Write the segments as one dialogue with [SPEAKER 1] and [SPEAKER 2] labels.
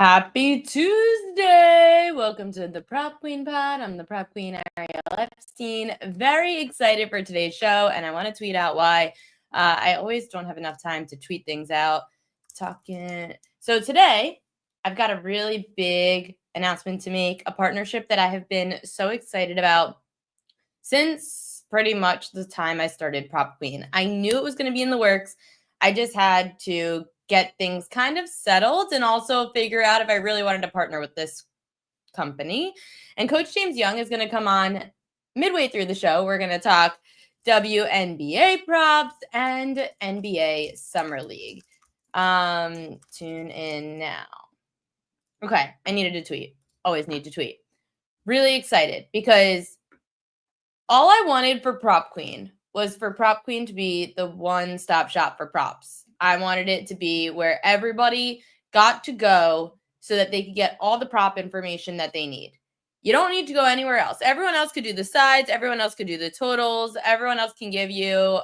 [SPEAKER 1] Happy Tuesday! Welcome to the Prop Queen Pod. I'm the Prop Queen, Ariel Epstein. Very excited for today's show, and I want to tweet out why. I always don't have enough time to tweet things out. So today, I've got a really big announcement to make, a partnership that I have been so excited about since pretty much the time I started Prop Queen. I knew it was going to be in the works. I just had to get things kind of settled and also figure out if I really wanted to partner with this company. And Coach James Young is going to come on midway through the show. We're going to talk WNBA props and NBA Summer League. Tune in now. Okay, I needed to tweet. Always need to tweet. Really excited because all I wanted for Prop Queen was for Prop Queen to be the one-stop shop for props. I wanted it to be where everybody got to go so that they could get all the prop information that they need. You don't need to go anywhere else. Everyone else could do the sides. Everyone else could do the totals. Everyone else can give you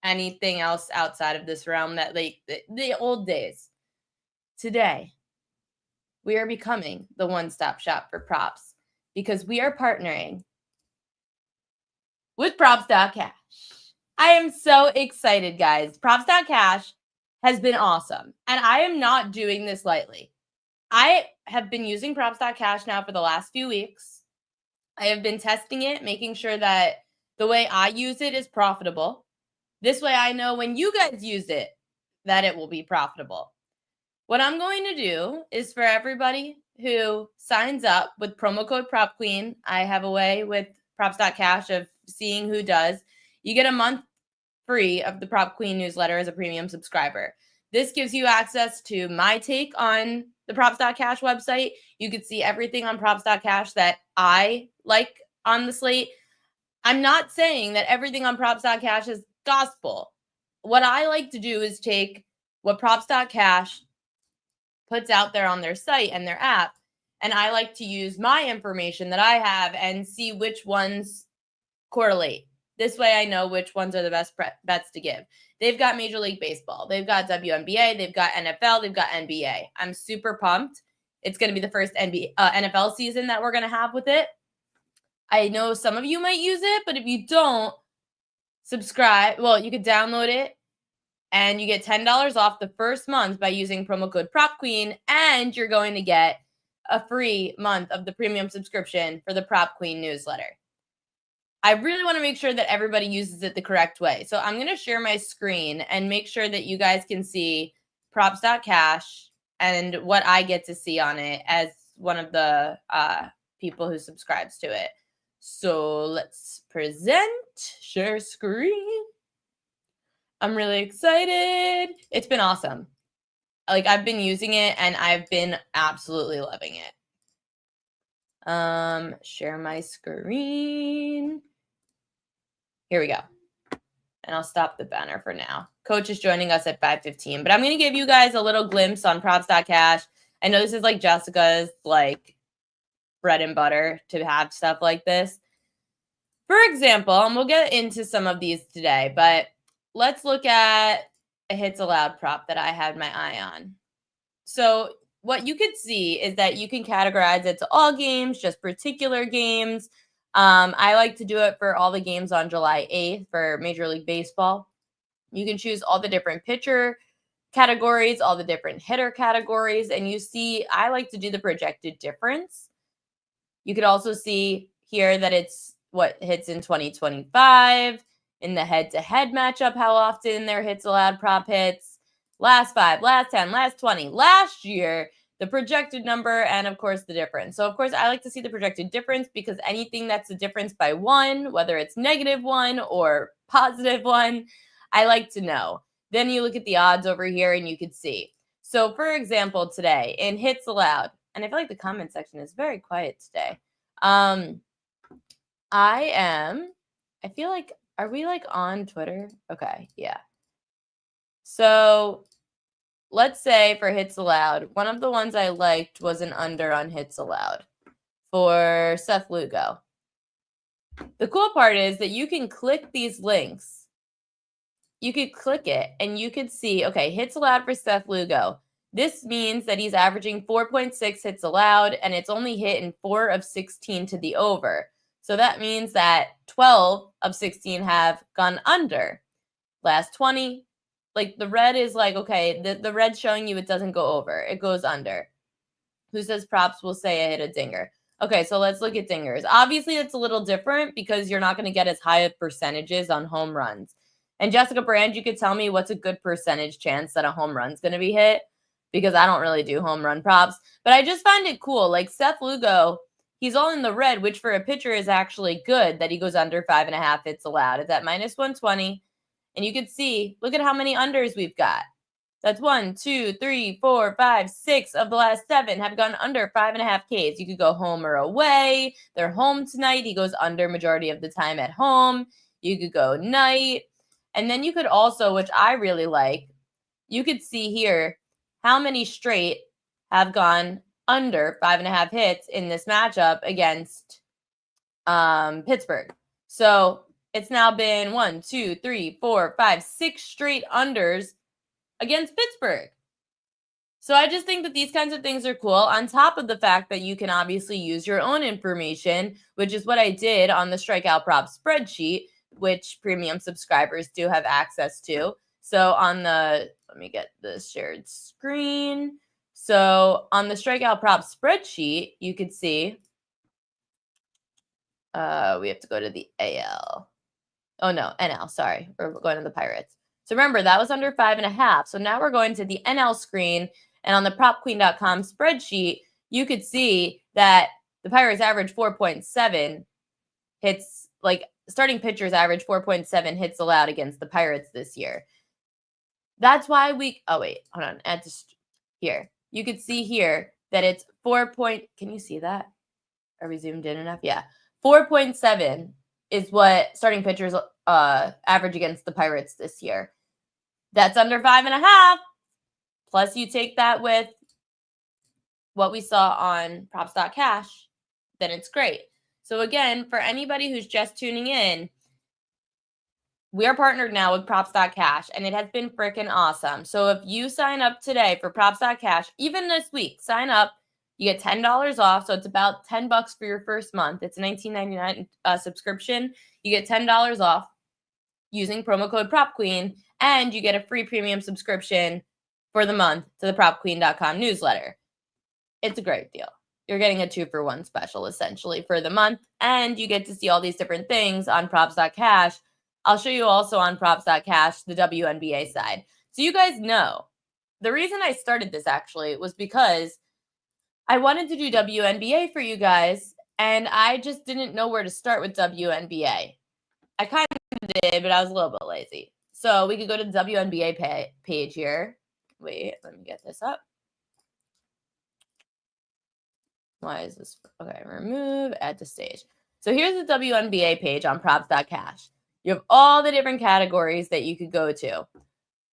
[SPEAKER 1] anything else outside of this realm that like the old days. Today, we are becoming the one-stop shop for props because we are partnering with Props.cash. I am so excited, guys. Props.cash has been awesome, and I am not doing this lightly. I have been using Props.cash now for the last few weeks. I have been testing it, making sure that the way I use it is profitable. This way I know when you guys use it that it will be profitable. What I'm going to do is for everybody who signs up with promo code PropQueen, I have a way with Props.cash of seeing who does. You get a month free of the Prop Queen newsletter as a premium subscriber. This gives you access to my take on the Props.cash website. You could see everything on Props.cash that I like on the slate. I'm not saying that everything on Props.cash is gospel. What I like to do is take what Props.cash puts out there on their site and their app, and I like to use my information that I have and see which ones correlate. This way I know which ones are the best bets to give. They've got Major League Baseball. They've got WNBA. They've got NFL. They've got NBA. I'm super pumped. It's going to be the first NFL season that we're going to have with it. I know some of you might use it, but if you don't, subscribe. Well, you could download it, and you get $10 off the first month by using promo code PropQueen, and you're going to get a free month of the premium subscription for the Prop Queen newsletter. I really want to make sure that everybody uses it the correct way. So I'm going to share my screen and make sure that you guys can see props.cash and what I get to see on it as one of the people who subscribes to it. So let's share screen. I'm really excited. It's been awesome. Like, I've been using it and I've been absolutely loving it. Share my screen. Here we go. And I'll stop the banner for now. Coach is joining us at 5:15, but I'm going to give you guys a little glimpse on props.cash. I know this is like Jessica's like bread and butter to have stuff like this. For example, and we'll get into some of these today, but let's look at a hits allowed prop that I had my eye on. So what you could see is that you can categorize it to all games, just particular games. I like to do it for all the games on July 8th for Major League Baseball. You can choose all the different pitcher categories, all the different hitter categories, and you see I like to do the projected difference. You could also see here that it's what hits in 2025, in the head-to-head matchup, how often their hits allowed prop hits, last 5, last 10, last 20, last year, the projected number, and of course the difference. So of course I like to see the projected difference because anything that's a difference by 1, whether it's -1 or +1, I like to know. Then you look at the odds over here and you could see. So for example, today in hits allowed, and I feel like the comment section is very quiet today. I feel like, are we like on Twitter? Okay, yeah. So let's say for hits allowed, one of the ones I liked was an under on hits allowed for Seth Lugo. The cool part is that you can click these links. You could click it and you could see, okay, hits allowed for Seth Lugo. This means that he's averaging 4.6 hits allowed, and it's only hit in 4 of 16 to the over. So that means that 12 of 16 have gone under. Last 20, like the red is like, okay, the red's showing you it doesn't go over. It goes under. Who says props will say I hit a dinger? Okay, so let's look at dingers. Obviously, it's a little different because you're not going to get as high of percentages on home runs. And Jessica Brand, you could tell me what's a good percentage chance that a home run's going to be hit, because I don't really do home run props. But I just find it cool. Like Seth Lugo, he's all in the red, which for a pitcher is actually good that he goes under 5.5 hits allowed. It's at minus 120. And you can see, look at how many unders we've got. That's 1, 2, 3, 4, 5, 6 of the last 7 have gone under 5.5 Ks. You could go home or away. They're home tonight. He goes under majority of the time at home. You could go night. And then you could also, which I really like, you could see here how many straight have gone under 5.5 hits in this matchup against Pittsburgh. So it's now been 1, 2, 3, 4, 5, 6 straight unders against Pittsburgh. So I just think that these kinds of things are cool, on top of the fact that you can obviously use your own information, which is what I did on the strikeout prop spreadsheet, which premium subscribers do have access to. So on the, let me get the shared screen. So on the strikeout prop spreadsheet, you could see, we have to go to the AL. Oh no, NL, sorry. We're going to the Pirates. So remember, that was under 5.5. So now we're going to the NL screen, and on the propqueen.com spreadsheet, you could see that the Pirates average 4.7 hits, like starting pitchers average 4.7 hits allowed against the Pirates this year. That's why oh wait, hold on, add just here. You could see here that it's 4. Can you see that? Are we zoomed in enough? Yeah. 4.7 is what starting pitchers average against the Pirates this year. That's under 5.5. Plus you take that with what we saw on props.cash, then it's great. So again, for anybody who's just tuning in, we are partnered now with props.cash, and it has been freaking awesome. So if you sign up today for props.cash, even this week, sign up, you get $10 off. So it's about $10 for your first month. It's a $19.99 subscription. You get $10 off using promo code PropQueen, and you get a free premium subscription for the month to the propqueen.com newsletter. It's a great deal. You're getting a 2-for-1 special essentially for the month, and you get to see all these different things on props.cash. I'll show you also on props.cash the WNBA side. So you guys know, the reason I started this actually was because I wanted to do WNBA for you guys, and I just didn't know where to start with WNBA. I kind of did, but I was a little bit lazy. So we could go to the WNBA page here. Wait, let me get this up. Why is this? Okay, remove, add to stage. So here's the WNBA page on props.cash. You have all the different categories that you could go to.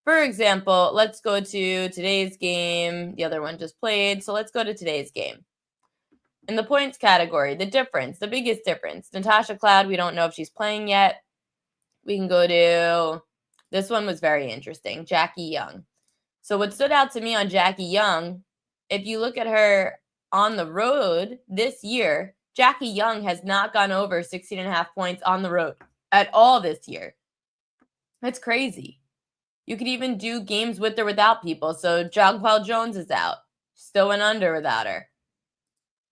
[SPEAKER 1] For example, let's go to today's game. The other one just played. So let's go to today's game. In the points category, the difference, the biggest difference. Natasha Cloud, we don't know if she's playing yet. We can go to, this one was very interesting, Jackie Young. So what stood out to me on Jackie Young, if you look at her on the road this year, Jackie Young has not gone over 16.5 points on the road at all this year. That's crazy. You could even do games with or without people. So Jonquel Jones is out. Still went under without her.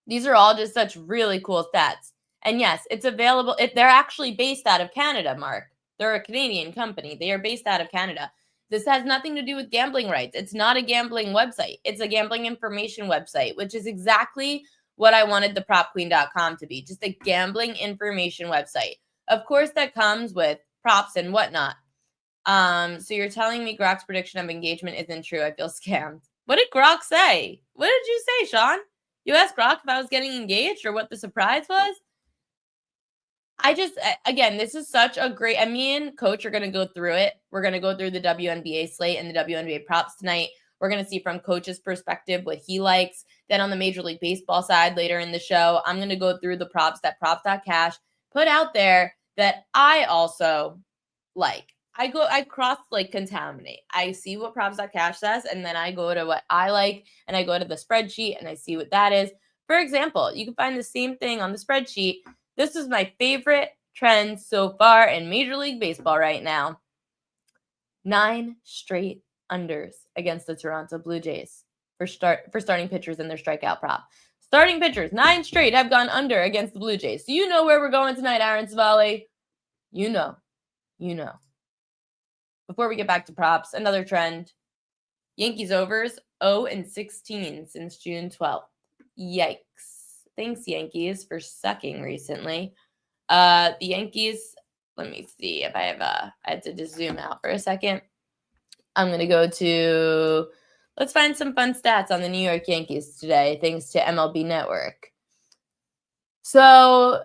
[SPEAKER 1] These are all just such really cool stats. And yes, it's available. They're actually based out of Canada, Mark. They're a Canadian company. They are based out of Canada. This has nothing to do with gambling rights. It's not a gambling website. It's a gambling information website, which is exactly what I wanted the propqueen.com to be, just a gambling information website. Of course, that comes with props and whatnot. So you're telling me Grok's prediction of engagement isn't true. I feel scammed. What did Grok say? What did you say, Sean? You asked Grok if I was getting engaged or what the surprise was? Again, this is such a great, and me and Coach are going to go through it. We're going to go through the WNBA slate and the WNBA props tonight. We're going to see from Coach's perspective what he likes. Then on the Major League Baseball side later in the show, I'm going to go through the props that props.cash put out there that I also like. I cross like contaminate. I see what props.cash says, and then I go to what I like, and I go to the spreadsheet and I see what that is. For example, you can find the same thing on the spreadsheet. This is my favorite trend so far in Major League Baseball right now. 9 straight unders against the Toronto Blue Jays for starting pitchers in their strikeout prop. Starting pitchers, 9 straight have gone under against the Blue Jays. So you know where we're going tonight, Aaron Savali. You know. Before we get back to props, another trend. Yankees overs 0-16 since June 12th. Yikes. Thanks, Yankees, for sucking recently. The Yankees, let me see if I had to just zoom out for a second. I'm going to go to, let's find some fun stats on the New York Yankees today, thanks to MLB Network. So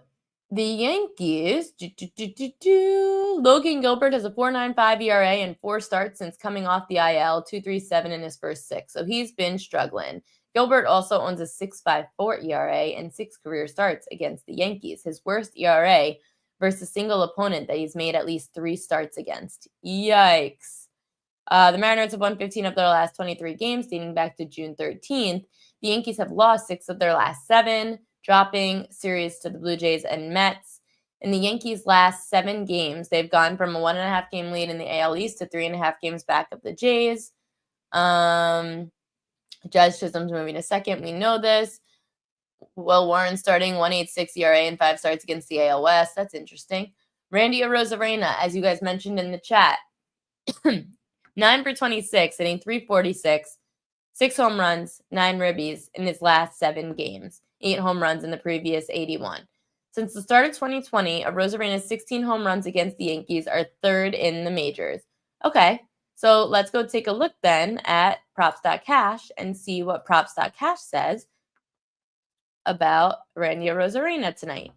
[SPEAKER 1] the Yankees, Logan Gilbert has a 4.95 ERA and 4 starts since coming off the IL, 2.37 in his first 6. So he's been struggling. Gilbert also owns a 6.54 ERA and 6 career starts against the Yankees. His worst ERA versus a single opponent that he's made at least 3 starts against. Yikes. The Mariners have won 15 of their last 23 games dating back to June 13th. The Yankees have lost 6 of their last 7, dropping series to the Blue Jays and Mets. In the Yankees' last 7 games, they've gone from a 1.5 game lead in the AL East to 3.5 games back of the Jays. Judge Chisholm's moving to second. We know this. Will Warren starting 1.86 ERA and 5 starts against the AL West. That's interesting. Randy Arozarena, as you guys mentioned in the chat, 9 for 26, hitting .346, 6 home runs, 9 ribbies in his last 7 games, 8 home runs in the previous 81. Since the start of 2020, Arozarena's 16 home runs against the Yankees are 3rd in the majors. Okay, so let's go take a look then at props.cash and see what props.cash says about Randy Arozarena tonight.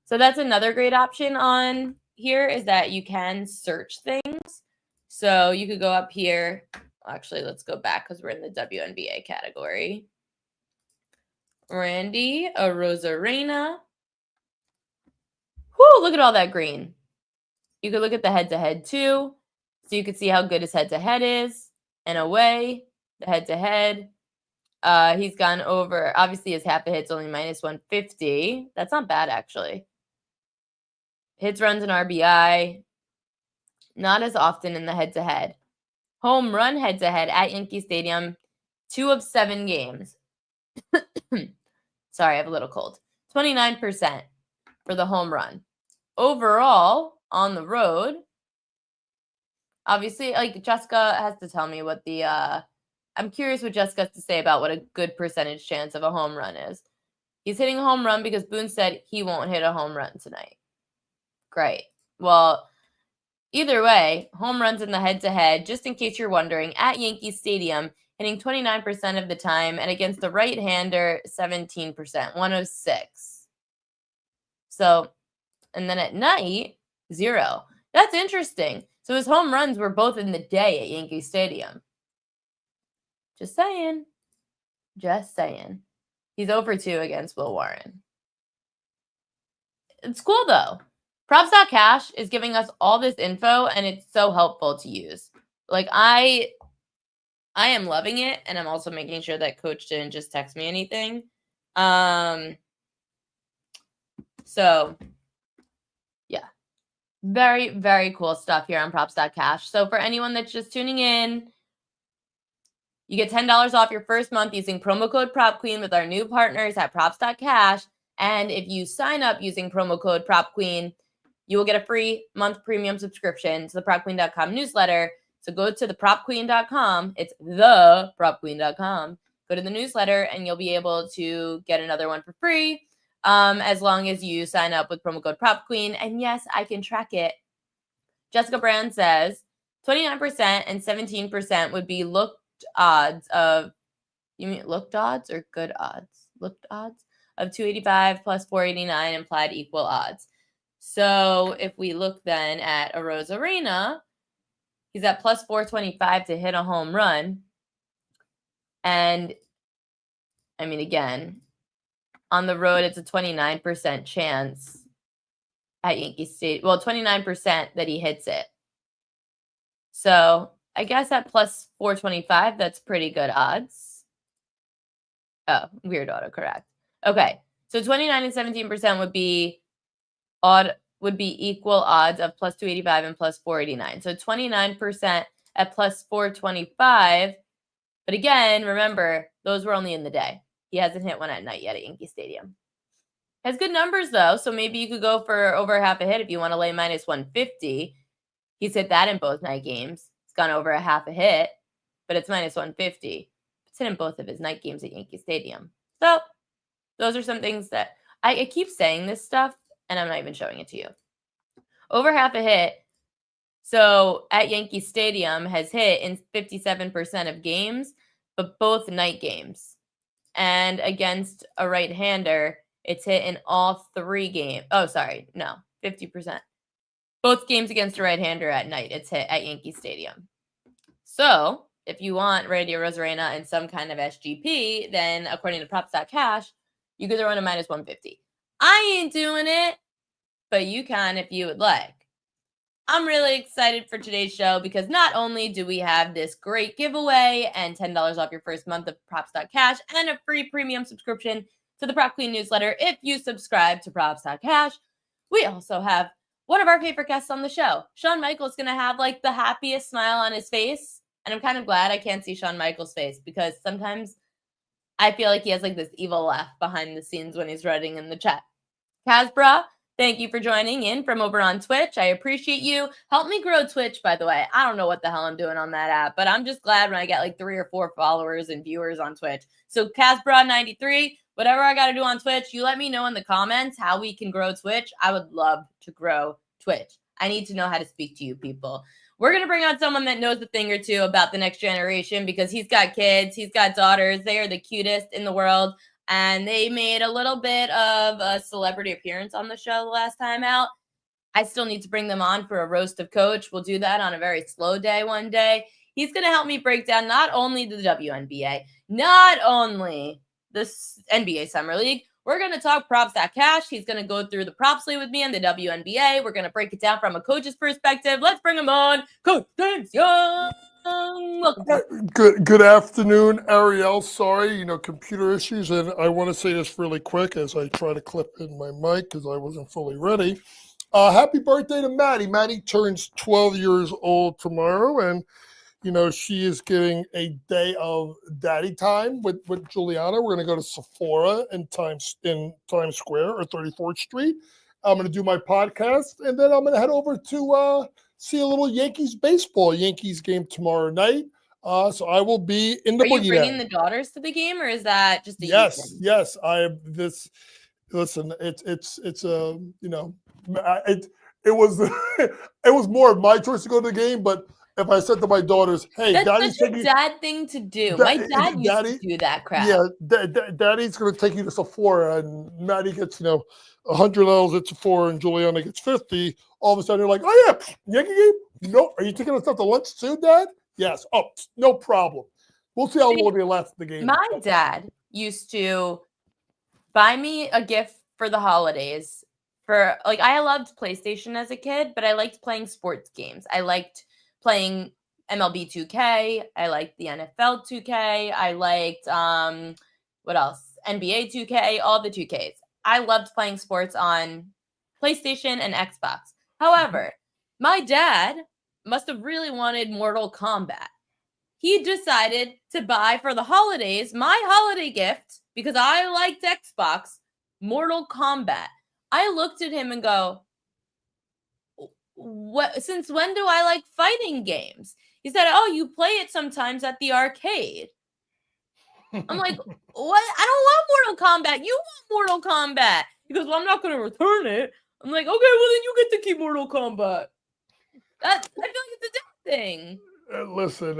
[SPEAKER 1] So that's another great option on here, is that you can search things. So you could go up here. Actually, let's go back because we're in the WNBA category. Randy Arozarena. Whoo, look at all that green. You could look at the head-to-head too. So you could see how good his head-to-head is. And away, the head-to-head. He's gone over, obviously his half a hit's only -150. That's not bad, actually. Hits, runs, and RBI. Not as often in the head-to-head. Home run head-to-head at Yankee Stadium, 2 of 7 games. Sorry, I have a little cold. 29% for the home run. Overall, on the road, obviously, like, Jessica has to tell me what the, I'm curious what Jessica has to say about what a good percentage chance of a home run is. He's hitting a home run because Boone said he won't hit a home run tonight. Great. Well, either way, home runs in the head-to-head, just in case you're wondering, at Yankee Stadium, hitting 29% of the time, and against the right-hander, 17%, 106. So, and then at night, 0. That's interesting. So his home runs were both in the day at Yankee Stadium. Just saying. Just saying. He's 0-2 against Will Warren. It's cool, though. Props.cash is giving us all this info, and it's so helpful to use. Like, I am loving it, and I'm also making sure that Coach didn't just text me anything. So, yeah. Very, very cool stuff here on Props.cash. So, for anyone that's just tuning in, you get $10 off your first month using promo code PropQueen with our new partners at Props.cash. And if you sign up using promo code PropQueen, you will get a free month premium subscription to the PropQueen.com newsletter. So go to thepropqueen.com. It's thepropqueen.com. Go to the newsletter and you'll be able to get another one for free as long as you sign up with promo code PropQueen. And yes, I can track it. Jessica Brand says 29% and 17% would be looked odds of, you mean looked odds or good odds? Looked odds of 285 plus 489 implied equal odds. So if we look then at Arozarena, he's at plus 425 to hit a home run. And I mean, again, on the road, it's a 29% chance at Yankee Stadium. Well, 29% that he hits it. So I guess at plus 425, that's pretty good odds. Oh, weird autocorrect. Okay, so 29 and 17% would be equal odds of plus 285 and plus 489. So 29% at plus 425. But again, remember, those were only in the day. He hasn't hit one at night yet at Yankee Stadium. Has good numbers, though, so maybe you could go for over half a hit if you want to lay minus 150. He's hit that in both night games. It's gone over a half a hit, but it's minus 150. It's hit in both of his night games at Yankee Stadium. So those are some things that I keep saying this stuff, and I'm not even showing it to you. Over half a hit. So at Yankee Stadium has hit in 57% of games, but both night games. And against a right-hander, it's hit in all 3 games. Oh, sorry. No, 50%. Both games against a right-hander at night, it's hit at Yankee Stadium. So if you want Radio Rosarena and some kind of SGP, then according to props.cash, you could throw in a minus 150. I ain't doing it, but you can if you would like. I'm really excited for today's show because not only do we have this great giveaway and $10 off your first month of props.cash and a free premium subscription to the Prop Queen newsletter if you subscribe to props.cash, we also have one of our favorite guests on the show. Shawn Michaels going to have like the happiest smile on his face. And I'm kind of glad I can't see Shawn Michaels' face because sometimes I feel like he has like this evil laugh behind the scenes when he's writing in the chat. Casbra, thank you for joining in from over on Twitch. I appreciate you. Help me grow Twitch, by the way. I don't know what the hell I'm doing on that app, but I'm just glad when I get like 3 or 4 followers and viewers on Twitch. So Casbra93, whatever I got to do on Twitch, you let me know in the comments how we can grow Twitch. I would love to grow Twitch. I need to know how to speak to you people. We're going to bring on someone that knows a thing or two about the next generation because he's got kids, he's got daughters. They are the cutest in the world. And they made a little bit of a celebrity appearance on the show the last time out. I still need to bring them on for a roast of Coach. We'll do that on a very slow day one day. He's going to help me break down not only the WNBA, not only the NBA Summer League. We're going to talk props.cash. He's going to go through the props league with me and the WNBA. We're going to break it down from a coach's perspective. Let's bring him on. Coach James Young.
[SPEAKER 2] Good afternoon, Ariel. Sorry, computer issues, and I want to say this really quick as I try to clip in my mic because I wasn't fully ready. Happy birthday to Maddie. Maddie turns 12 years old tomorrow, and she is getting a day of daddy time with Juliana. We're going to go to Sephora in Times Square or 34th Street. I'm going to do my podcast, and then I'm going to head over to see a little Yankees game tomorrow night. So I will be in the boogie.
[SPEAKER 1] Are you bringing the daughters to the game, or is that just a
[SPEAKER 2] yes? I have this. Listen, it was it was more of my choice to go to the game, but if I said to my daughters, "Hey,
[SPEAKER 1] that's
[SPEAKER 2] Daddy's
[SPEAKER 1] such a dad thing to do," my dad used to do that crap.
[SPEAKER 2] Yeah, Daddy's going to take you to Sephora, and Maddie gets $100 at Sephora, and Juliana gets 50. All of a sudden, you're like, "Oh yeah, Yankee game? No, are you taking us out to lunch too, Dad?" Yes. Oh, no problem. We'll see how long they last the game.
[SPEAKER 1] My dad used to buy me a gift for the holidays. I loved PlayStation as a kid, but I liked playing sports games. I liked playing MLB 2K. I liked the NFL 2K. I liked what else? NBA 2K, all the 2Ks. I loved playing sports on PlayStation and Xbox. However, my dad must have really wanted Mortal Kombat. He decided to buy for the holidays, my holiday gift, because I liked Xbox, Mortal Kombat. I looked at him and go, "What? Since when do I like fighting games?" He said, "Oh, you play it sometimes at the arcade." I'm like, "What? I don't want Mortal Kombat. You want Mortal Kombat." He goes, "Well, I'm not going to return it." I'm like, "Okay, well, then you get to keep Mortal Kombat." I feel like it's a dad thing.
[SPEAKER 2] Listen,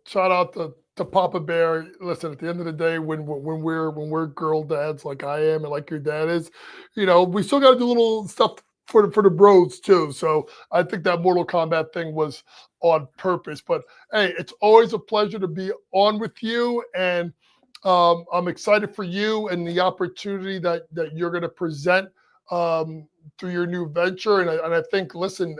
[SPEAKER 2] shout out to Papa Bear. Listen, at the end of the day, when we're girl dads like I am and like your dad is, we still got to do little stuff for the bros too. So I think that Mortal Kombat thing was on purpose. But hey, it's always a pleasure to be on with you, and I'm excited for you and the opportunity that you're going to present through your new venture. And I think, listen.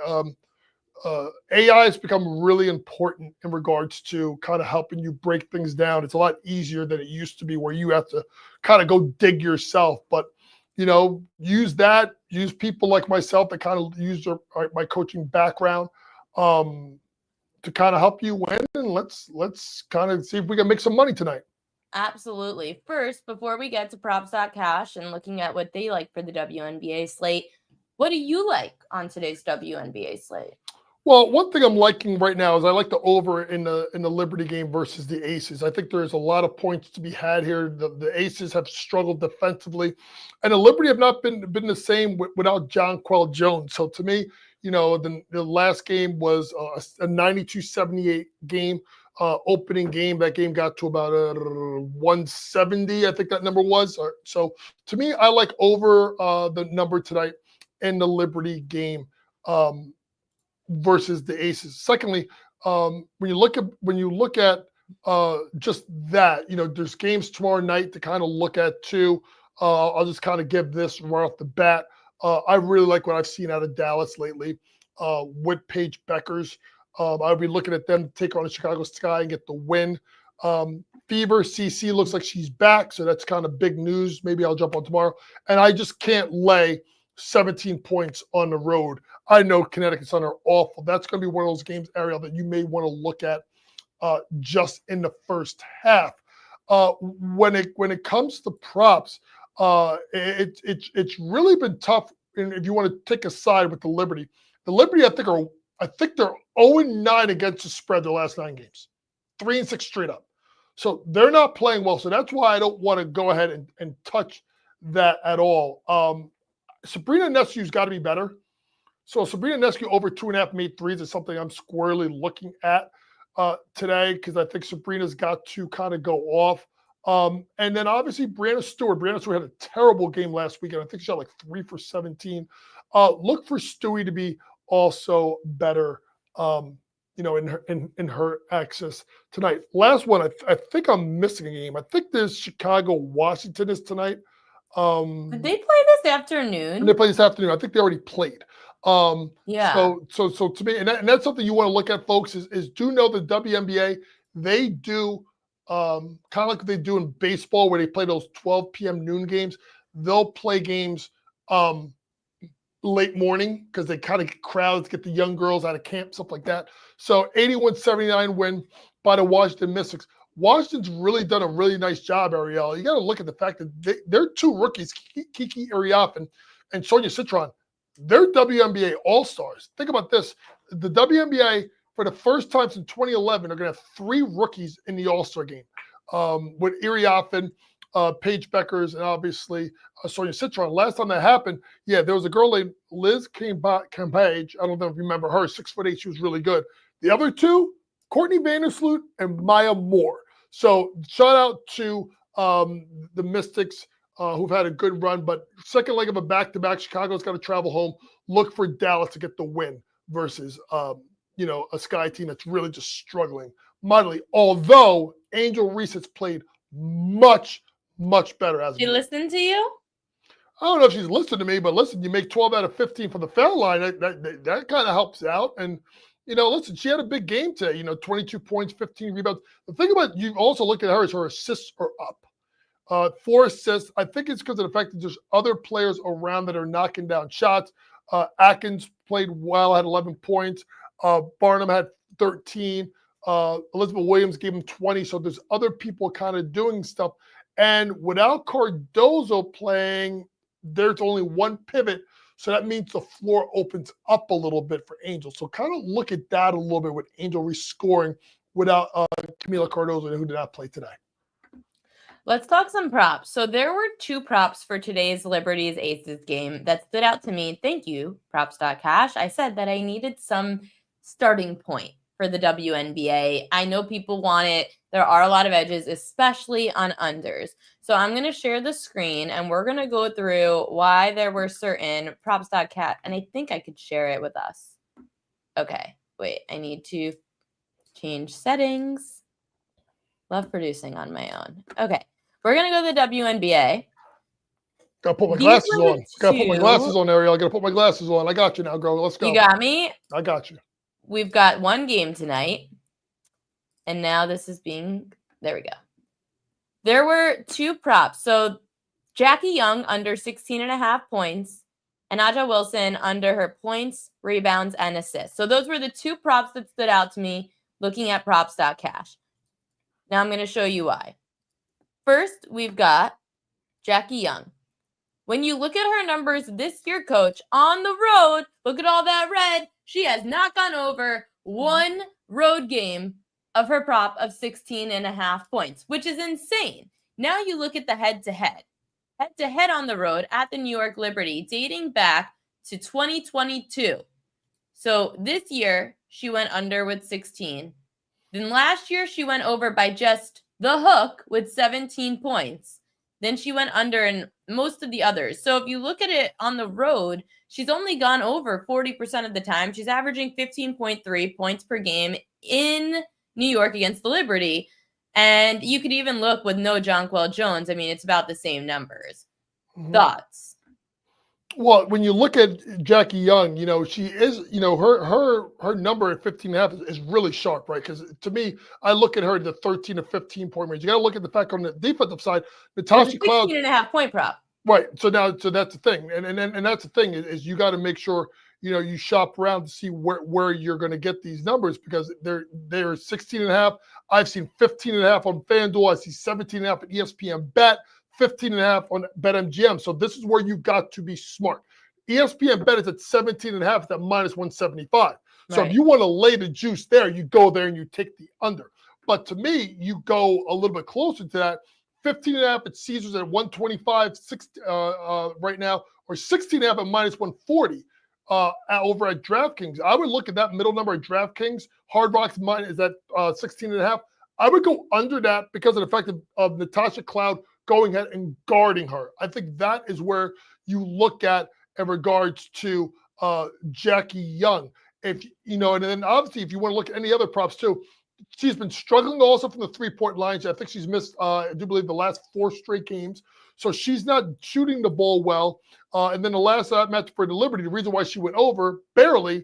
[SPEAKER 2] AI has become really important in regards to kind of helping you break things down. It's a lot easier than it used to be, where you have to kind of go dig yourself. But use that. Use people like myself that kind of use my coaching background to kind of help you win. And let's kind of see if we can make some money tonight.
[SPEAKER 1] Absolutely. First, before we get to props.cash and looking at what they like for the WNBA slate, what do you like on today's WNBA slate?
[SPEAKER 2] Well, one thing I'm liking right now is I like the over in the Liberty game versus the Aces. I think there's a lot of points to be had here. The Aces have struggled defensively, and the Liberty have not been the same without Jonquel Jones. So to me, the last game was a 92-78 game, opening game. That game got to about 170, I think that number was. So to me, I like over the number tonight in the Liberty game. Versus the Aces. Secondly, when you look at just that, there's games tomorrow night to kind of look at too. I'll just kind of give this right off the bat. I really like what I've seen out of Dallas lately with Paige Beckers. I'll be looking at them take on the Chicago Sky and get the win. Fever CC looks like she's back, so that's kind of big news. Maybe I'll jump on tomorrow. And I just can't lay 17 points on the road. I know Connecticut Sun are awful. That's going to be one of those games, Ariel, that you may want to look at just in the first half. When it comes to props, it's really been tough. And if you want to take a side with the Liberty, I think they're 0-9 against the spread their last 9 games, 3-6 straight up. So they're not playing well. So that's why I don't want to go ahead and touch that at all. Sabrina Neskew's got to be better. So Sabrina Neskew over 2.5 made threes is something I'm squarely looking at today, because I think Sabrina's got to kind of go off. And then obviously Brianna Stewart. Brianna Stewart had a terrible game last weekend. I think she shot like 3 for 17. Look for Stewie to be also better, in her access tonight. Last one, I think I'm missing a game. I think there's Chicago-Washington is tonight.
[SPEAKER 1] Did they play this afternoon?
[SPEAKER 2] And they play this afternoon. I think they already played.
[SPEAKER 1] Yeah.
[SPEAKER 2] So to me, and that's something you want to look at, folks, is do know the WNBA, they do kind of like they do in baseball, where they play those 12 p.m. noon games. They'll play games late morning because they kind of get crowds, get the young girls out of camp, stuff like that. So 81-79 win by the Washington Mystics. Washington's really done a really nice job, Ariel. You got to look at the fact that they're 2 rookies, Kiki Ariapan and Sonia Citron. They're WNBA All-Stars. Think about this. The WNBA, for the first time since 2011, are going to have 3 rookies in the All-Star game with Ariapan, Paige Beckers, and obviously Sonia Citron. Last time that happened, there was a girl named Liz Campage. I don't know if you remember her, 6'8". She was really good. The other 2, Courtney Vandersloot and Maya Moore. So shout out to the Mystics who've had a good run, but second leg of a back-to-back. Chicago's got to travel home. Look for Dallas to get the win versus a Sky team that's really just struggling mightily. Although Angel Reese has played much, much better as
[SPEAKER 1] She listened to you?
[SPEAKER 2] I don't know if she's listened to me, but listen, you make 12 out of 15 from the foul line. That kind of helps out. And listen, she had a big game today. 22 points, 15 rebounds. The thing about you also look at her is her assists are up. 4 assists. I think it's because of the fact that there's other players around that are knocking down shots. Atkins played well, had 11 points. Barnum had 13. Elizabeth Williams gave him 20. So there's other people kind of doing stuff. And without Cardozo playing, there's only 1 pivot. So that means the floor opens up a little bit for Angel. So kind of look at that a little bit with Angel rescoring without Camila Cardozo, who did not play today.
[SPEAKER 1] Let's talk some props. So there were 2 props for today's Liberties Aces game that stood out to me. Thank you, props.cash. I said that I needed some starting point for the WNBA. I know people want it. There are a lot of edges, especially on unders. So I'm going to share the screen and we're going to go through why there were certain props.cat. And I think I could share it with us. Okay, wait, I need to change settings. Love producing on my own. Okay, we're going to go to the WNBA.
[SPEAKER 2] Gotta put my glasses on. Gotta put my glasses on, Ariel. I gotta put my glasses on. I got you now, girl. Let's go.
[SPEAKER 1] You got me?
[SPEAKER 2] I got you.
[SPEAKER 1] we've got one game tonight. And now this is being, there we go. There were two props. So Jackie Young under 16.5 points and Aja Wilson under her points, rebounds, and assists. So those were the two props that stood out to me looking at props.cash. Now I'm going to show you why. First, we've got Jackie Young. When you look at her numbers this year, coach, on the road, look at all that red. She has not gone over one road game of her prop of 16.5 points, which is insane. Now you look at the head-to-head. Head-to-head on the road at the New York Liberty, dating back to 2022. So this year, she went under with 16. Then last year, she went over by just the hook with 17 points. Then she went under in most of the others. So if you look at it on the road, she's only gone over 40% of the time. She's averaging 15.3 points per game in New York against the Liberty. And you could even look with no Jonquel Jones. I mean, it's about the same numbers. Thoughts?
[SPEAKER 2] Well, when you look at Jackie Young, she is, her number at 15.5 is really sharp, right? Because to me, I look at her at the 13 to 15 point range. You got to look at the fact on the defensive side, Natasha Cloud.
[SPEAKER 1] 16.5 point prop.
[SPEAKER 2] Right. So that's the thing. And that's the thing is you got to make sure, you shop around to see where you're going to get these numbers because they're 16.5. I've seen 15.5 on FanDuel. I see 17.5 at ESPN Bet. 15.5 on BetMGM. So this is where you got to be smart. ESPN Bet is at 17.5 at minus 175. So if you want to lay the juice there, you go there and you take the under. But to me, you go a little bit closer to that. 15.5 at Caesars at 125 right now, or 16.5 at minus 140 over at DraftKings. I would look at that middle number at DraftKings. Hard Rock's mine is at 16.5. I would go under that because of the fact of Natasha Cloud going ahead and guarding her. I think that is where you look at in regards to Jackie Young. And then obviously if you want to look at any other props too, she's been struggling also from the 3-point line. I think she's missed, I do believe, the last 4 straight games. So she's not shooting the ball well. And then the last match for the Liberty, the reason why she went over barely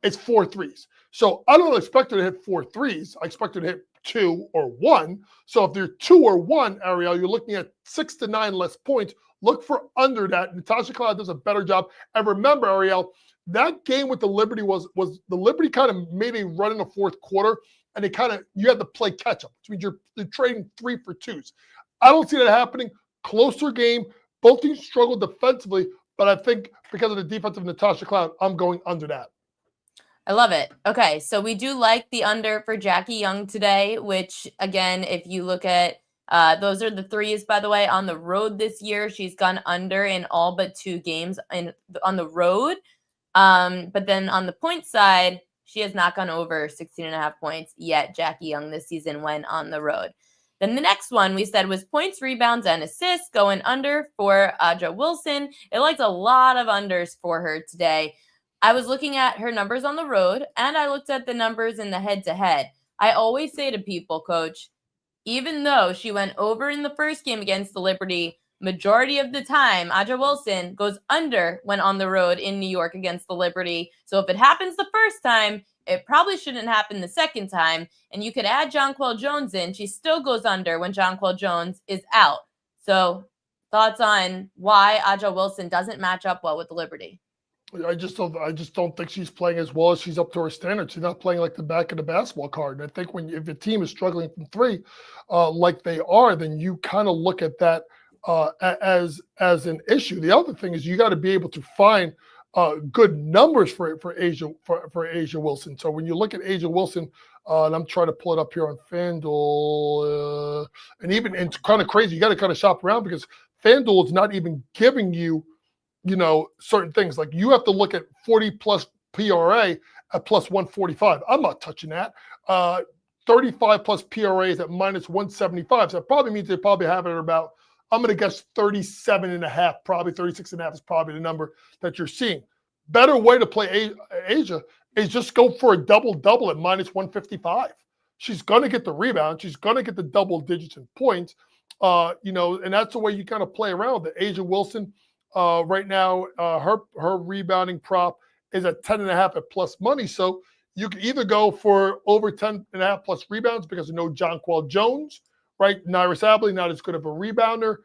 [SPEAKER 2] is 4 threes. So I don't expect her to hit 4 threes. I expect her to hit 2 or 1. So if they're 2 or 1, Ariel, you're looking at 6 to 9 less points. Look for under that. Natasha Cloud does a better job. And remember, Ariel, that game with the Liberty was the Liberty kind of made a run in the fourth quarter, and you had to play catch up, which means you're trading 3 for 2s. I don't see that happening. Closer game. Both teams struggled defensively, but I think because of the defense of Natasha Cloud, I'm going under that.
[SPEAKER 1] I love it. Okay, so we do like the under for Jackie Young today, which, again, if you look at those are the threes, by the way, on the road this year. She's gone under in all but 2 games on the road. But then on the point side, she has not gone over 16.5 points yet, Jackie Young, this season when on the road. Then the next one we said was points, rebounds, and assists going under for Aja Wilson. It liked a lot of unders for her today. I was looking at her numbers on the road, and I looked at the numbers in the head-to-head. I always say to people, Coach, even though she went over in the first game against the Liberty, majority of the time, Aja Wilson goes under when on the road in New York against the Liberty. So if it happens the first time, it probably shouldn't happen the second time. And you could add Jonquel Jones in. She still goes under when Jonquel Jones is out. So thoughts on why Aja Wilson doesn't match up well with the Liberty?
[SPEAKER 2] I just don't think she's playing as well as she's up to her standards. She's not playing like the back of the basketball card. And I think if the team is struggling from 3, like they are, then you kind of look at that as an issue. The other thing is you got to be able to find good numbers for Aja Wilson. So when you look at Aja Wilson, and I'm trying to pull it up here on FanDuel, and it's kind of crazy. You got to kind of shop around because FanDuel is not even giving you certain things. Like you have to look at 40 plus PRA at plus 145. I'm not touching that. 35 plus PRA is at minus 175. So that probably means they probably have it at about, I'm going to guess 37.5, probably 36.5 is probably the number that you're seeing. Better way to play Aja is just go for a double-double at minus 155. She's going to get the rebound. She's going to get the double digits in points. And that's the way you kind of play around with it. Aja Wilson, right now, her rebounding prop is at 10.5 at plus money. So You can either go for over 10.5 plus rebounds because of no Jonquel Jones, right? Naira Sabley, not as good of a rebounder.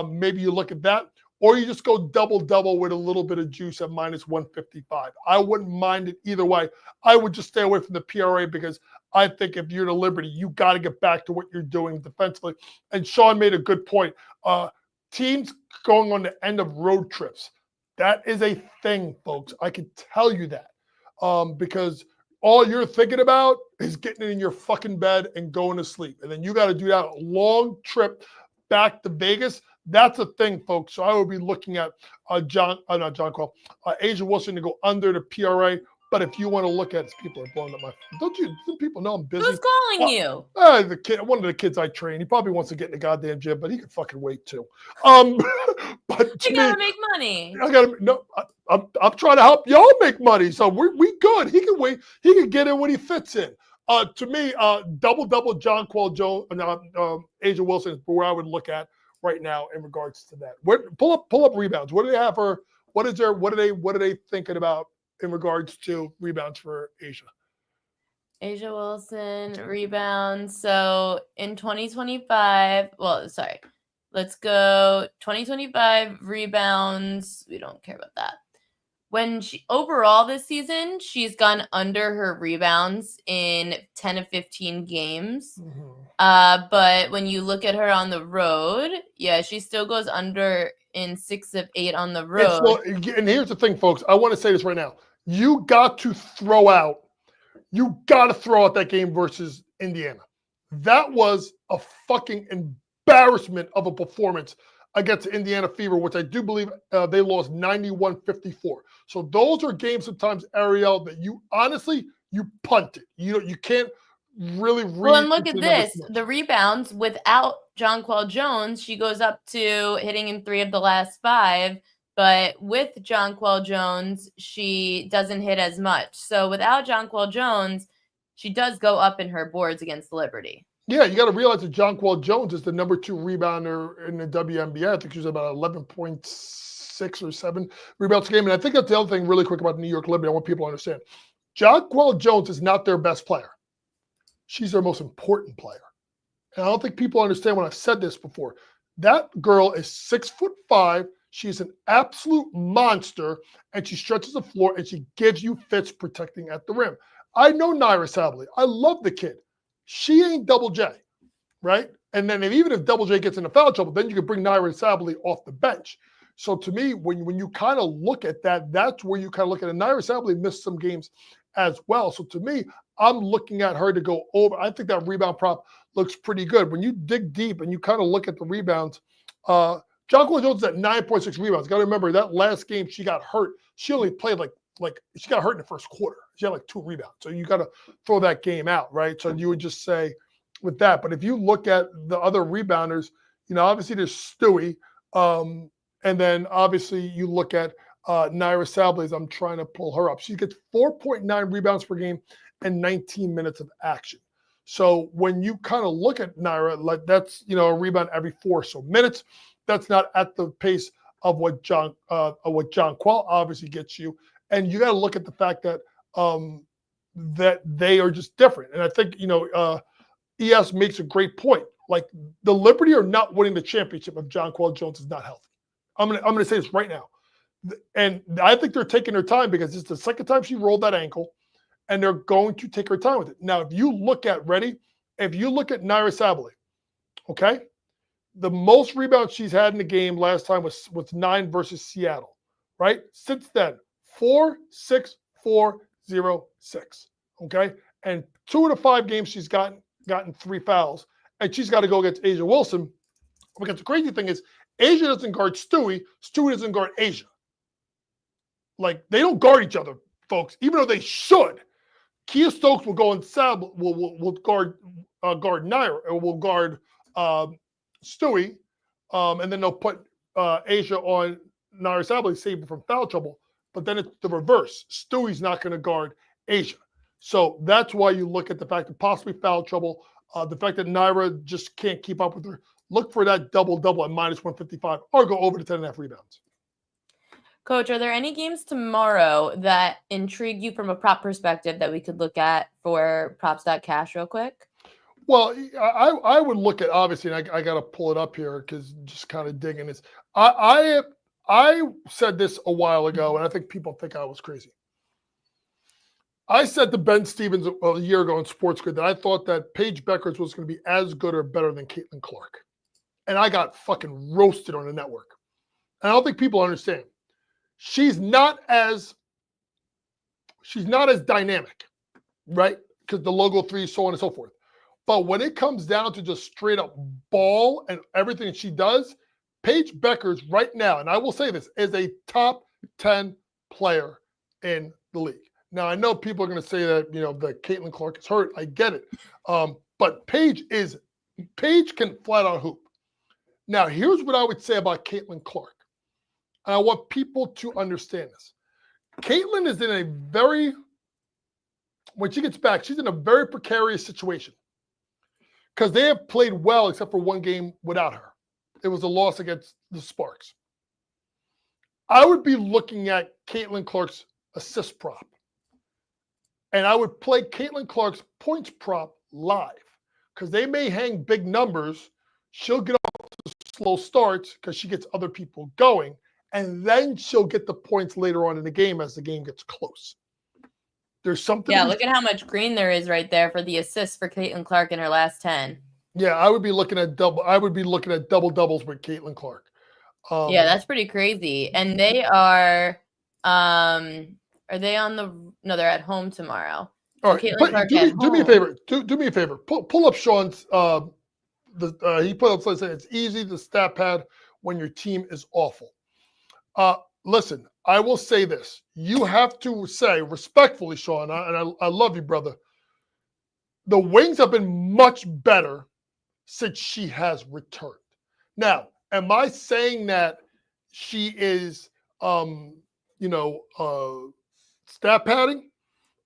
[SPEAKER 2] Maybe you look at that. Or you just go double-double with a little bit of juice at minus 155. I wouldn't mind it either way. I would just stay away from the PRA because I think if you're the Liberty, you got to get back to what you're doing defensively. And Sean made a good point. Teams going on the end of road trips. That is a thing, folks. I can tell you that. Because all you're thinking about is getting in your fucking bed and going to sleep. And then you got to do that long trip back to Vegas. That's a thing, folks. So I would be looking at Asia Wilson to go under the PRA. But if you want to look at, people are blowing up my phone. Don't people know I'm busy?
[SPEAKER 1] Who's calling you?
[SPEAKER 2] The kid, one of the kids I train. He probably wants to get in the goddamn gym, but he can fucking wait too. But
[SPEAKER 1] You gotta make money.
[SPEAKER 2] I'm trying to help y'all make money, so we good. He can wait. He can get in when he fits in. To me, double Jonquel Jones, Asia Wilson is where I would look at right now in regards to that. Pull up rebounds. What do they have for? What are they thinking about in regards to rebounds for Asia?
[SPEAKER 1] Asia Wilson rebounds. So in 2025, let's go 2025 rebounds. We don't care about that. When overall this season, she's gone under her rebounds in 10 of 15 games. Mm-hmm. But when you look at her on the road, yeah, she still goes under in 6 of 8 on the road.
[SPEAKER 2] And here's the thing, folks. I want to say this right now. You got to throw out that game versus Indiana. That was a fucking embarrassment of a performance against Indiana Fever, which I do believe they lost 91-54. So those are games sometimes, Ariel, that you honestly, you punt it. You can't really read.
[SPEAKER 1] Well, and look at this. The rebounds without Jonquel Jones, she goes up to hitting in 3 of the last 5. But with Jonquel Jones, she doesn't hit as much. So without Jonquel Jones, she does go up in her boards against Liberty.
[SPEAKER 2] Yeah, you got to realize that Jonquel Jones is the number 2 rebounder in the WNBA. I think she's about 11.6 or 7 rebounds a game. And I think that's the other thing really quick about the New York Liberty I want people to understand. Jonquel Jones is not their best player. She's their most important player. And I don't think people understand when I've said this before. That girl is 6'5". She's an absolute monster, and she stretches the floor, and she gives you fits protecting at the rim. I know Naira Sabley. I love the kid. She ain't Double J, right? And then even if Double J gets into foul trouble, then you can bring Naira Sabley off the bench. So to me, when you kind of look at that, that's where you kind of look at it. Naira Sabley missed some games as well. So to me, I'm looking at her to go over. I think that rebound prop looks pretty good. When you dig deep and you kind of look at the rebounds, Jonquel Jones is at 9.6 rebounds. Got to remember that last game she got hurt. She only played like she got hurt in the first quarter. She had like 2 rebounds. So you got to throw that game out, right? So you would just say with that. But if you look at the other rebounders, obviously there's Stewie. And then obviously you look at Naira Sabley as I'm trying to pull her up. She gets 4.9 rebounds per game and 19 minutes of action. So when you kind of look at Naira, like that's, a rebound every 4 or so minutes. That's not at the pace of what Jonquel obviously gets you. And you got to look at the fact that that they are just different. And I think, ES makes a great point. Like the Liberty are not winning the championship if Jonquel Jones is not healthy. I'm gonna say this right now. And I think they're taking their time because it's the second time she rolled that ankle, and they're going to take her time with it. Now, if you look at Naira Sabley, okay, the most rebounds she's had in the game last time was 9 versus Seattle, right? Since then, 4, 6, 4, 0, 6, okay? And 2 of the 5 games she's gotten 3 fouls, and she's got to go against Asia Wilson. Because the crazy thing is, Asia doesn't guard Stewie doesn't guard Asia. Like, they don't guard each other, folks, even though they should. Kia Stokes will go and will guard Naira, or will guard Stewie, and then they'll put Asia on Naira Sabley, save her from foul trouble. But then it's the reverse. Stewie's not going to guard Asia. So that's why you look at the fact that possibly foul trouble, the fact that Naira just can't keep up with her. Look for that double-double at minus 155 or go over to 10.5 rebounds.
[SPEAKER 1] Coach, are there any games tomorrow that intrigue you from a prop perspective that we could look at for props.cash real quick?
[SPEAKER 2] Well, I would look at, obviously, and I got to pull it up here because just kind of digging this. I said this a while ago, and I think people think I was crazy. I said to Ben Stevens a year ago in Sports Grid that I thought that Paige Beckers was going to be as good or better than Caitlin Clark. And I got fucking roasted on the network. And I don't think people understand. She's not as dynamic, right? Because the logo 3, so on and so forth. But when it comes down to just straight up ball and everything she does, Paige Beckers right now, and I will say this, is a top 10 player in the league. Now, I know people are going to say that, that Caitlin Clark is hurt. I get it. But Paige can flat out hoop. Now, here's what I would say about Caitlin Clark. And I want people to understand this. Caitlin is when she gets back, she's in a very precarious situation. Because they have played well except for one game without her. It was a loss against the Sparks. I would be looking at Caitlin Clark's assist prop. And I would play Caitlin Clark's points prop live. Because they may hang big numbers. She'll get off to slow starts because she gets other people going. And then she'll get the points later on in the game as the game gets close. There's something.
[SPEAKER 1] Yeah, look at how much green there is right there for the assist for Caitlin Clark in her last 10.
[SPEAKER 2] Yeah, I would be looking at double doubles with Caitlin Clark.
[SPEAKER 1] Yeah, that's pretty crazy. And they are they on no, they're at home tomorrow.
[SPEAKER 2] All right, do me a favor. Do me a favor. Pull up Sean's he put up something saying it's easy to stat pad when your team is awful. Listen, I will say this. You have to say respectfully, Sean, and I love you, brother. The Wings have been much better since she has returned. Now, am I saying that she is, stat padding?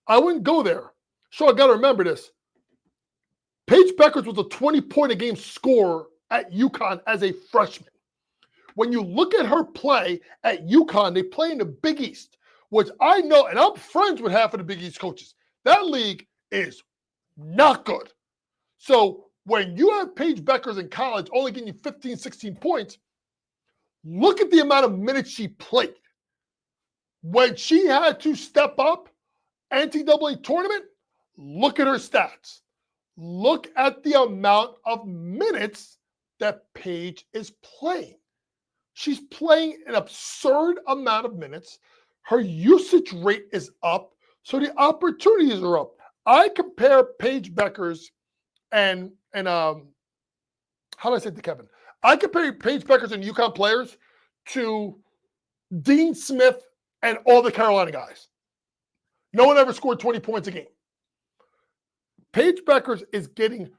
[SPEAKER 2] I wouldn't go there. Sean, got to remember this. Paige Beckers was a 20-point-a-game scorer at UConn as a freshman. When you look at her play at UConn, they play in the Big East, which I know, and I'm friends with half of the Big East coaches. That league is not good. So when you have Paige Beckers in college only getting you 15, 16 points, look at the amount of minutes she played. When she had to step up, NCAA tournament, look at her stats. Look at the amount of minutes that Paige is playing. She's playing an absurd amount of minutes. Her usage rate is up, so the opportunities are up. I compare Paige Beckers and how do I say it to Kevin? I compare Paige Beckers and UConn players to Dean Smith and all the Carolina guys. No one ever scored 20 points a game. Paige Beckers is getting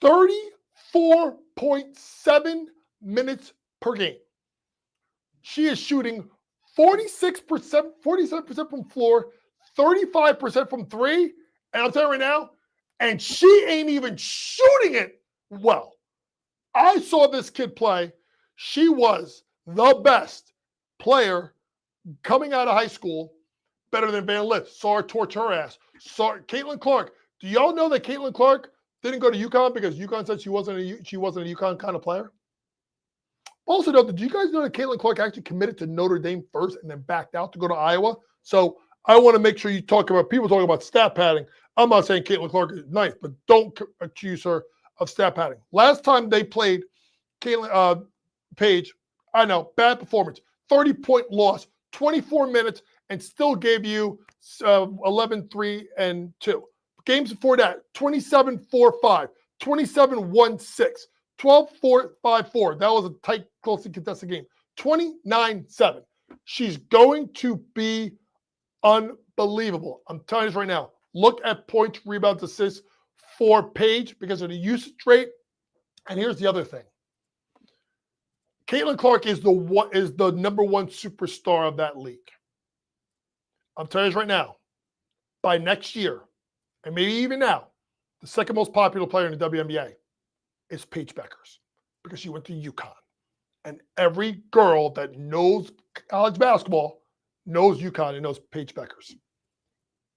[SPEAKER 2] 34.7 minutes per game. She is shooting 46%, 47% from floor, 35% from three. And I'll tell you right now, and she ain't even shooting it well. I saw this kid play. She was the best player coming out of high school, better than Van Lith. Saw her torch her ass. Saw Caitlin Clark. Do y'all know that Caitlin Clark didn't go to UConn because UConn said she wasn't a UConn kind of player? Also, though, did you guys know that Caitlin Clark actually committed to Notre Dame first and then backed out to go to Iowa? So I want to make sure you talk about people talking about stat padding. I'm not saying Caitlin Clark is nice, but don't accuse her of stat padding. Last time they played Paige, I know, bad performance, 30-point loss, 24 minutes, and still gave you 11, 3, and 2. Games before that, 27-4-5, 27-1-6. 12-4-5-4. That was a tight, closely contested game. 29-7. She's going to be unbelievable. I'm telling you this right now. Look at points, rebounds, assists for Paige because of the usage rate. And here's the other thing. Caitlin Clark is the number one superstar of that league. I'm telling you this right now. By next year, and maybe even now, the second most popular player in the WNBA is Paige Beckers because she went to UConn. And every girl that knows college basketball knows UConn and knows Paige Beckers.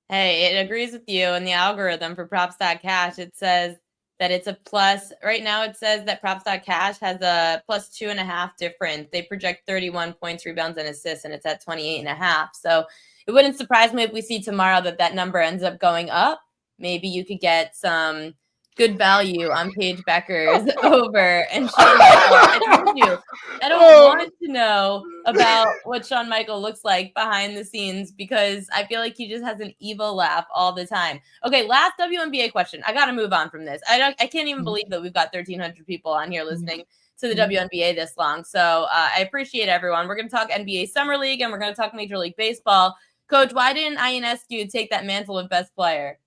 [SPEAKER 1] Hey, it agrees with you. In the algorithm for props.cash, it says that it's a plus. Right now, it says that props.cash has a plus 2.5 difference. They project 31 points, rebounds, and assists, and it's at 28.5. So it wouldn't surprise me if we see tomorrow that number ends up going up. Maybe you could get some good value on Paige Beckers over and Shawn Michael. I told you, I don't want to know about what Shawn Michael looks like behind the scenes because I feel like he just has an evil laugh all the time. Okay, last WNBA question. I got to move on from this. I can't even believe that we've got 1,300 people on here listening to the WNBA this long. So I appreciate everyone. We're going to talk NBA Summer League and we're going to talk Major League Baseball. Coach, why didn't Ionescu take that mantle of best player?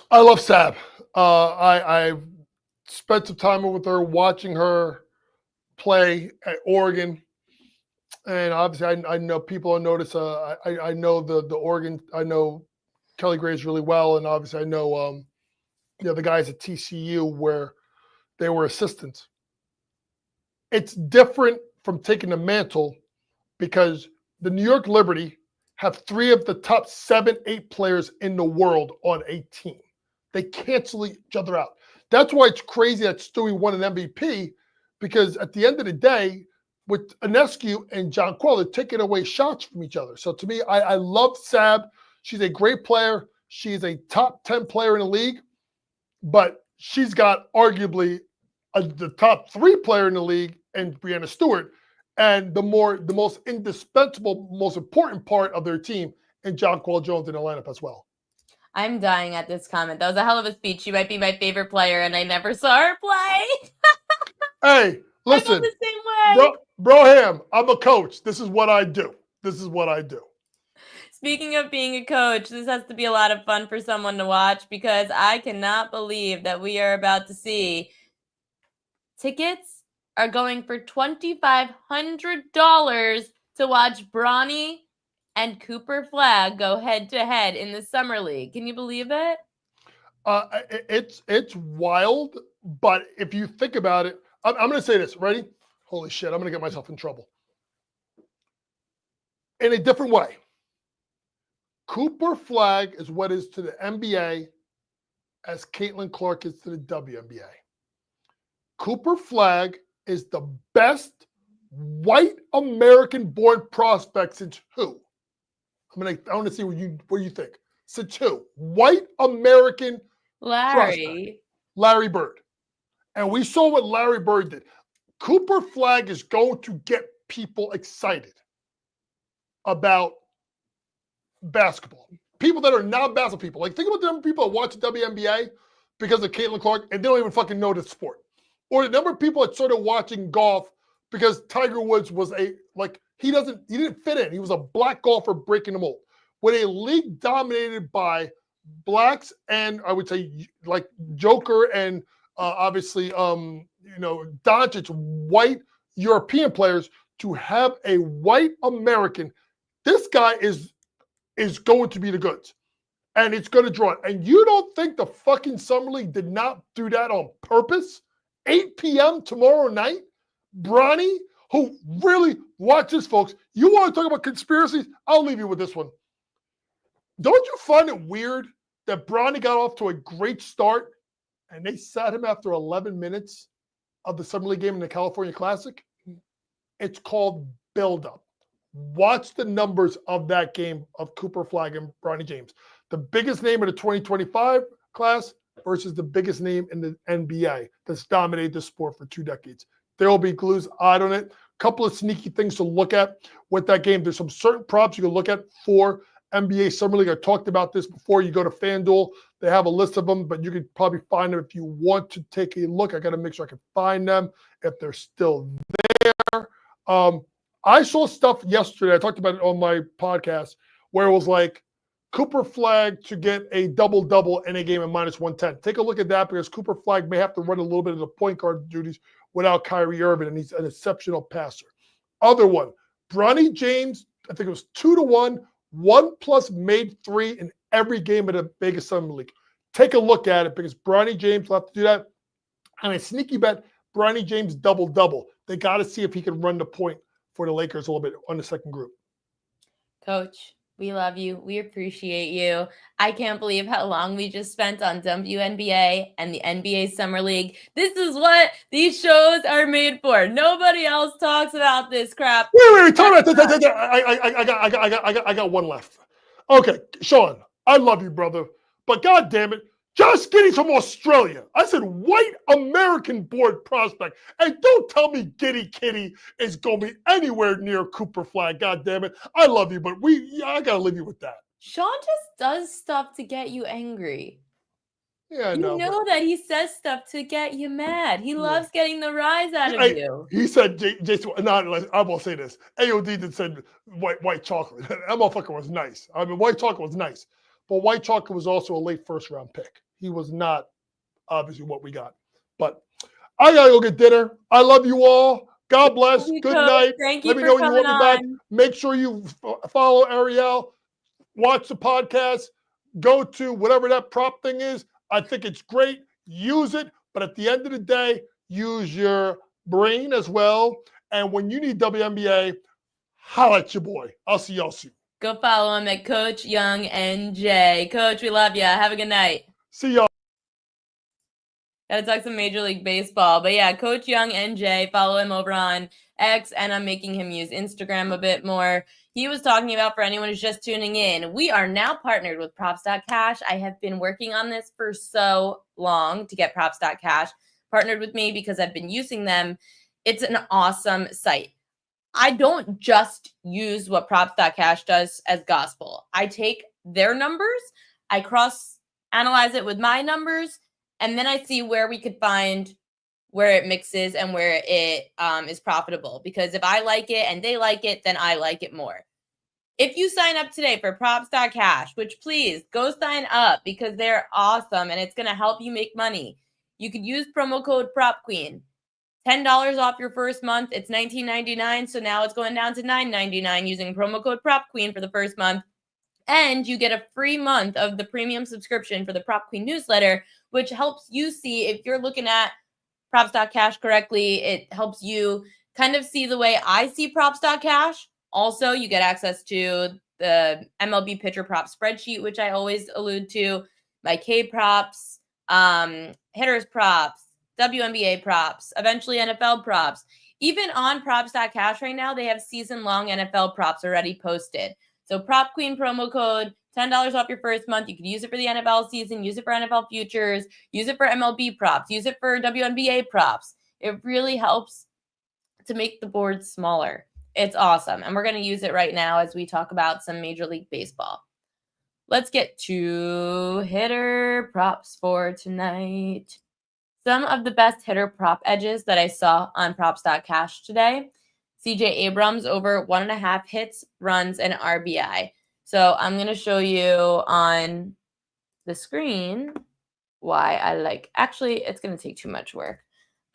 [SPEAKER 2] I love Sab. I spent some time with her, watching her play at Oregon, and obviously I know people notice. I know the Oregon. I know Kelly Graves really well, and obviously I know the guys at TCU where they were assistants. It's different from taking the mantle because the New York Liberty have 3 of the top 7, 8 players in the world on a team. They cancel each other out. That's why it's crazy that Stewie won an MVP, because at the end of the day, with Ionescu and John Quill, they're taking away shots from each other. So to me, I love Sab. She's a great player. She's a top 10 player in the league, but she's got arguably the top 3 player in the league and Breanna Stewart, and the most indispensable, most important part of their team, and John Quill Jones in the lineup as well.
[SPEAKER 1] I'm dying at this comment. That was a hell of a speech. She might be my favorite player, and I never saw her play.
[SPEAKER 2] Hey, listen.
[SPEAKER 1] I feel the same way.
[SPEAKER 2] Broham, I'm a coach. This is what I do.
[SPEAKER 1] Speaking of being a coach, this has to be a lot of fun for someone to watch because I cannot believe that we are about to see tickets are going for $2,500 to watch Bronny and Cooper Flagg go head-to-head in the Summer League. Can you believe it?
[SPEAKER 2] It's wild, but if you think about it, I'm going to say this. Ready? Holy shit, I'm going to get myself in trouble. In a different way, Cooper Flagg is what is to the NBA as Caitlin Clark is to the WNBA. Cooper Flagg is the best white American-born prospect since who? I want to see what you think. Since who? White American prospect. Larry Bird. And we saw what Larry Bird did. Cooper Flagg is going to get people excited about basketball. People that are non-basketball people. Like, think about the number of people that watch the WNBA because of Caitlin Clark and they don't even fucking know the sport. Or the number of people that started watching golf because Tiger Woods was he didn't fit in. He was a black golfer breaking the mold. With a league dominated by blacks and I would say like Joker and obviously Doncic, white European players, to have a white American, this guy is going to be the goods. And it's going to draw it. And you don't think the fucking Summer League did not do that on purpose? 8 p.m. tomorrow night? Bronny, who really, watch this, folks. You want to talk about conspiracies? I'll leave you with this one. Don't you find it weird that Bronny got off to a great start and they sat him after 11 minutes of the Summer League game in the California Classic? It's called build-up. Watch the numbers of that game of Cooper Flagg and Bronny James. The biggest name in the 2025 class versus the biggest name in the NBA that's dominated the sport for 2 decades. There will be glues eyed on it. A couple of sneaky things to look at with that game. There's some certain props you can look at for NBA Summer League. I talked about this before. You go to FanDuel. They have a list of them, but you could probably find them if you want to take a look. I got to make sure I can find them if they're still there. I saw stuff yesterday. I talked about it on my podcast where it was like Cooper Flagg to get a double-double in a game at -110. Take a look at that because Cooper Flagg may have to run a little bit of the point guard duties without Kyrie Irving, and he's an exceptional passer. Other one, Bronny James, I think it was 2-1, 1+ made 3 in every game of the Vegas Summer League. Take a look at it because Bronny James will have to do that. And a sneaky bet, Bronny James double-double. They got to see if he can run the point for the Lakers a little bit on the second group.
[SPEAKER 1] Coach, we love you. We appreciate you. I can't believe how long we just spent on WNBA and the NBA Summer League. This is what these shows are made for. Nobody else talks about this crap.
[SPEAKER 2] Wait, time out. I got one left. Okay, Sean, I love you, brother, but God damn it, Josh Giddey's from Australia. I said white American-born prospect, and don't tell me Giddy Kitty is going to be anywhere near Cooper Flag. God damn it, I love you, but I gotta leave you with that.
[SPEAKER 1] Sean just does stuff to get you angry.
[SPEAKER 2] Yeah,
[SPEAKER 1] you know that he says stuff to get you mad. He loves getting the rise out of you.
[SPEAKER 2] He said, Jason, I will say this. AOD did said white chocolate. That motherfucker was nice. I mean, white chocolate was nice, but white chocolate was also a late first-round pick. He was not obviously what we got. But I got to go get dinner. I love you all. God bless. Good night.
[SPEAKER 1] Thank you.
[SPEAKER 2] Let me know when you want me back. Make sure you follow Ariel. Watch the podcast. Go to whatever that prop thing is. I think it's great. Use it. But at the end of the day, use your brain as well. And when you need WNBA, holla at your boy. I'll see y'all soon.
[SPEAKER 1] Go follow him at Coach Young NJ. Coach, we love you. Have a good night.
[SPEAKER 2] See y'all.
[SPEAKER 1] Gotta talk some Major League Baseball. But yeah, Coach Young NJ, follow him over on X, and I'm making him use Instagram a bit more. He was talking about, for anyone who's just tuning in, we are now partnered with Props.Cash. I have been working on this for so long to get Props.Cash partnered with me because I've been using them. It's an awesome site. I don't just use what Props.Cash does as gospel. I take their numbers, I cross-analyze it with my numbers, and then I see where we could find where it mixes and where it is profitable. Because if I like it and they like it, then I like it more. If you sign up today for Props.Cash, which please go sign up because they're awesome and it's going to help you make money. You could use promo code PropQueen. $10 off your first month. It's $19.99. So now it's going down to $9.99 using promo code PropQueen for the first month. And you get a free month of the premium subscription for the Prop Queen newsletter, which helps you see if you're looking at Props.Cash correctly. It helps you kind of see the way I see Props.Cash. Also, you get access to the MLB pitcher prop spreadsheet, which I always allude to, my K props, hitters props, WNBA props, eventually NFL props. Even on Props.Cash right now, they have season-long NFL props already posted. So Prop Queen promo code, $10 off your first month. You can use it for the NFL season, use it for NFL futures, use it for MLB props, use it for WNBA props. It really helps to make the board smaller. It's awesome. And we're going to use it right now as we talk about some Major League Baseball. Let's get to hitter props for tonight. Some of the best hitter prop edges that I saw on Props.Cash today. CJ Abrams over 1.5 hits, runs, and RBI. So I'm going to show you on the screen why I like. Actually, it's going to take too much work.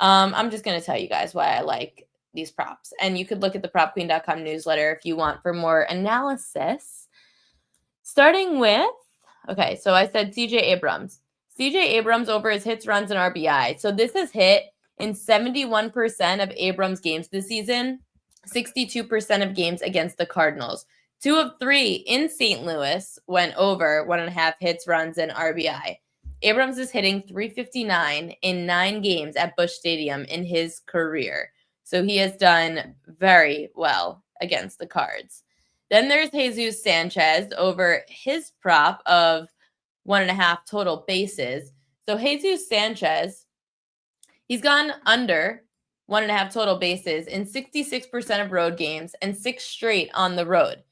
[SPEAKER 1] I'm just going to tell you guys why I like these props. And you could look at the PropQueen.com newsletter if you want for more analysis. Starting with, okay, so I said CJ Abrams. CJ Abrams over his hits, runs, and RBI. So this is hit in 71% of Abrams games this season, 62% of games against the Cardinals. 2 of 3 in St. Louis went over 1.5 hits, runs, and RBI. Abrams is hitting .359 in 9 games at Busch Stadium in his career. So he has done very well against the Cards. Then there's Jesus Sanchez over his prop of 1.5 total bases. So Jesus Sanchez, he's gone under 1.5 total bases in 66% of road games and 6 straight on the road.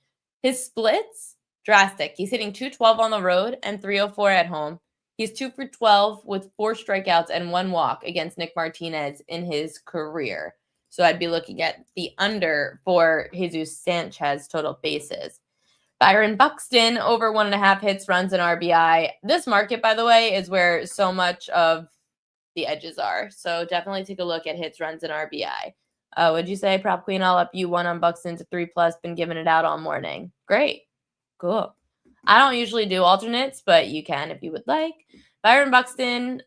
[SPEAKER 1] His splits, drastic. He's hitting .212 on the road and .304 at home. He's 2 for 12 with 4 strikeouts and 1 walk against Nick Martinez in his career. So I'd be looking at the under for Jesus Sanchez total bases. Byron Buxton over 1.5 hits, runs, and RBI. This market, by the way, is where so much of the edges are. So definitely take a look at hits, runs, and RBI. Would you say, Prop Queen, I'll up you 1 on Buxton to 3+, been giving it out all morning. Great. Cool. I don't usually do alternates, but you can if you would like. Byron Buxton,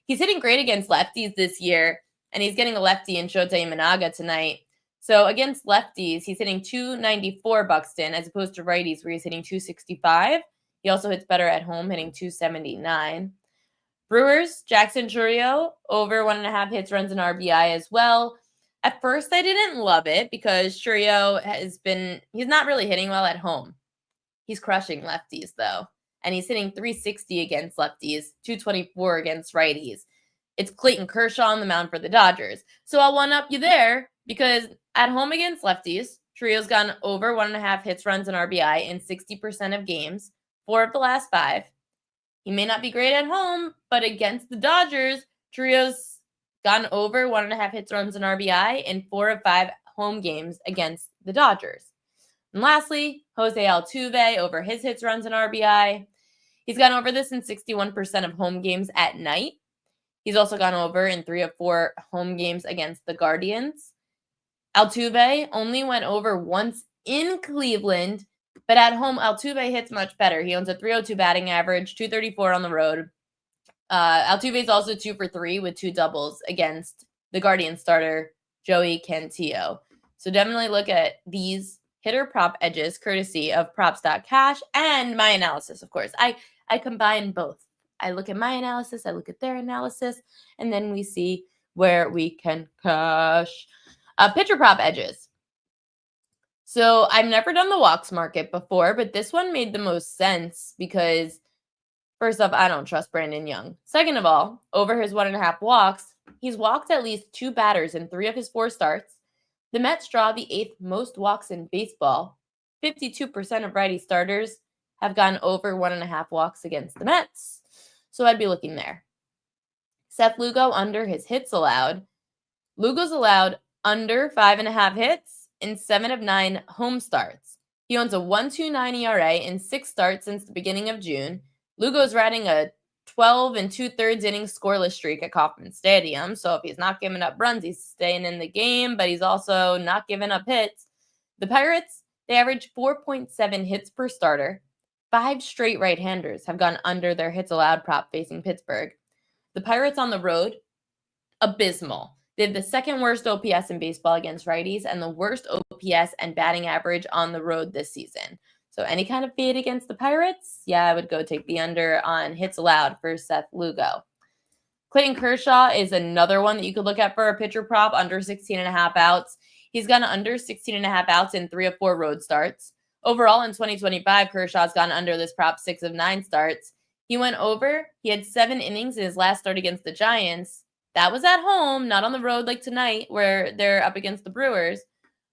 [SPEAKER 1] he's hitting great against lefties this year, and he's getting a lefty in Shota Imanaga tonight. So against lefties, he's hitting 294 Buxton as opposed to righties where he's hitting 265. He also hits better at home, hitting 279. Brewers, Jackson Chourio, over 1.5 hits, runs, and RBI as well. At first, I didn't love it because Chourio he's not really hitting well at home. He's crushing lefties, though. And he's hitting 360 against lefties, 224 against righties. It's Clayton Kershaw on the mound for the Dodgers. So I'll one-up you there because at home against lefties, Chourio's gone over 1.5 hits, runs, and RBI in 60% of games, 4 of the last 5. He may not be great at home, but against the Dodgers, Chourio's gone over 1.5 hits, runs, and RBI in 4 of 5 home games against the Dodgers. And lastly, Jose Altuve over his hits, runs, and RBI. He's gone over this in 61% of home games at night. He's also gone over in 3 of 4 home games against the Guardians. Altuve only went over once in Cleveland, but at home, Altuve hits much better. He owns a 302 batting average, 234 on the road. Altuve is also 2 for 3 with 2 doubles against the Guardian starter, Joey Cantillo. So definitely look at these hitter prop edges courtesy of props.cash and my analysis, of course. I combine both. I look at my analysis, I look at their analysis, and then we see where we can cash. Pitcher prop edges. So I've never done the walks market before, but this one made the most sense because, first off, I don't trust Brandon Young. Second of all, over his 1.5 walks, he's walked at least 2 batters in 3 of his 4 starts. The Mets draw the 8th most walks in baseball. 52% of righty starters have gone over 1.5 walks against the Mets. So I'd be looking there. Seth Lugo under his hits allowed. Lugo's allowed under 5.5 hits in 7 of 9 home starts. He owns a 1.29 ERA in 6 starts since the beginning of June. Lugo's riding a 12 2/3 inning scoreless streak at Kauffman Stadium. So if he's not giving up runs, he's staying in the game, but he's also not giving up hits. The Pirates, they average 4.7 hits per starter. 5 straight right-handers have gone under their hits allowed prop facing Pittsburgh. The Pirates on the road, abysmal. They have the 2nd worst OPS in baseball against righties and the worst OPS and batting average on the road this season. So any kind of fade against the Pirates, yeah, I would go take the under on hits allowed for Seth Lugo. Clayton Kershaw is another one that you could look at for a pitcher prop, under 16.5 outs. He's gone under 16.5 outs in 3 of 4 road starts. Overall, in 2025, Kershaw's gone under this prop 6 of 9 starts. He went over. He had 7 innings in his last start against the Giants. That was at home, not on the road like tonight where they're up against the Brewers.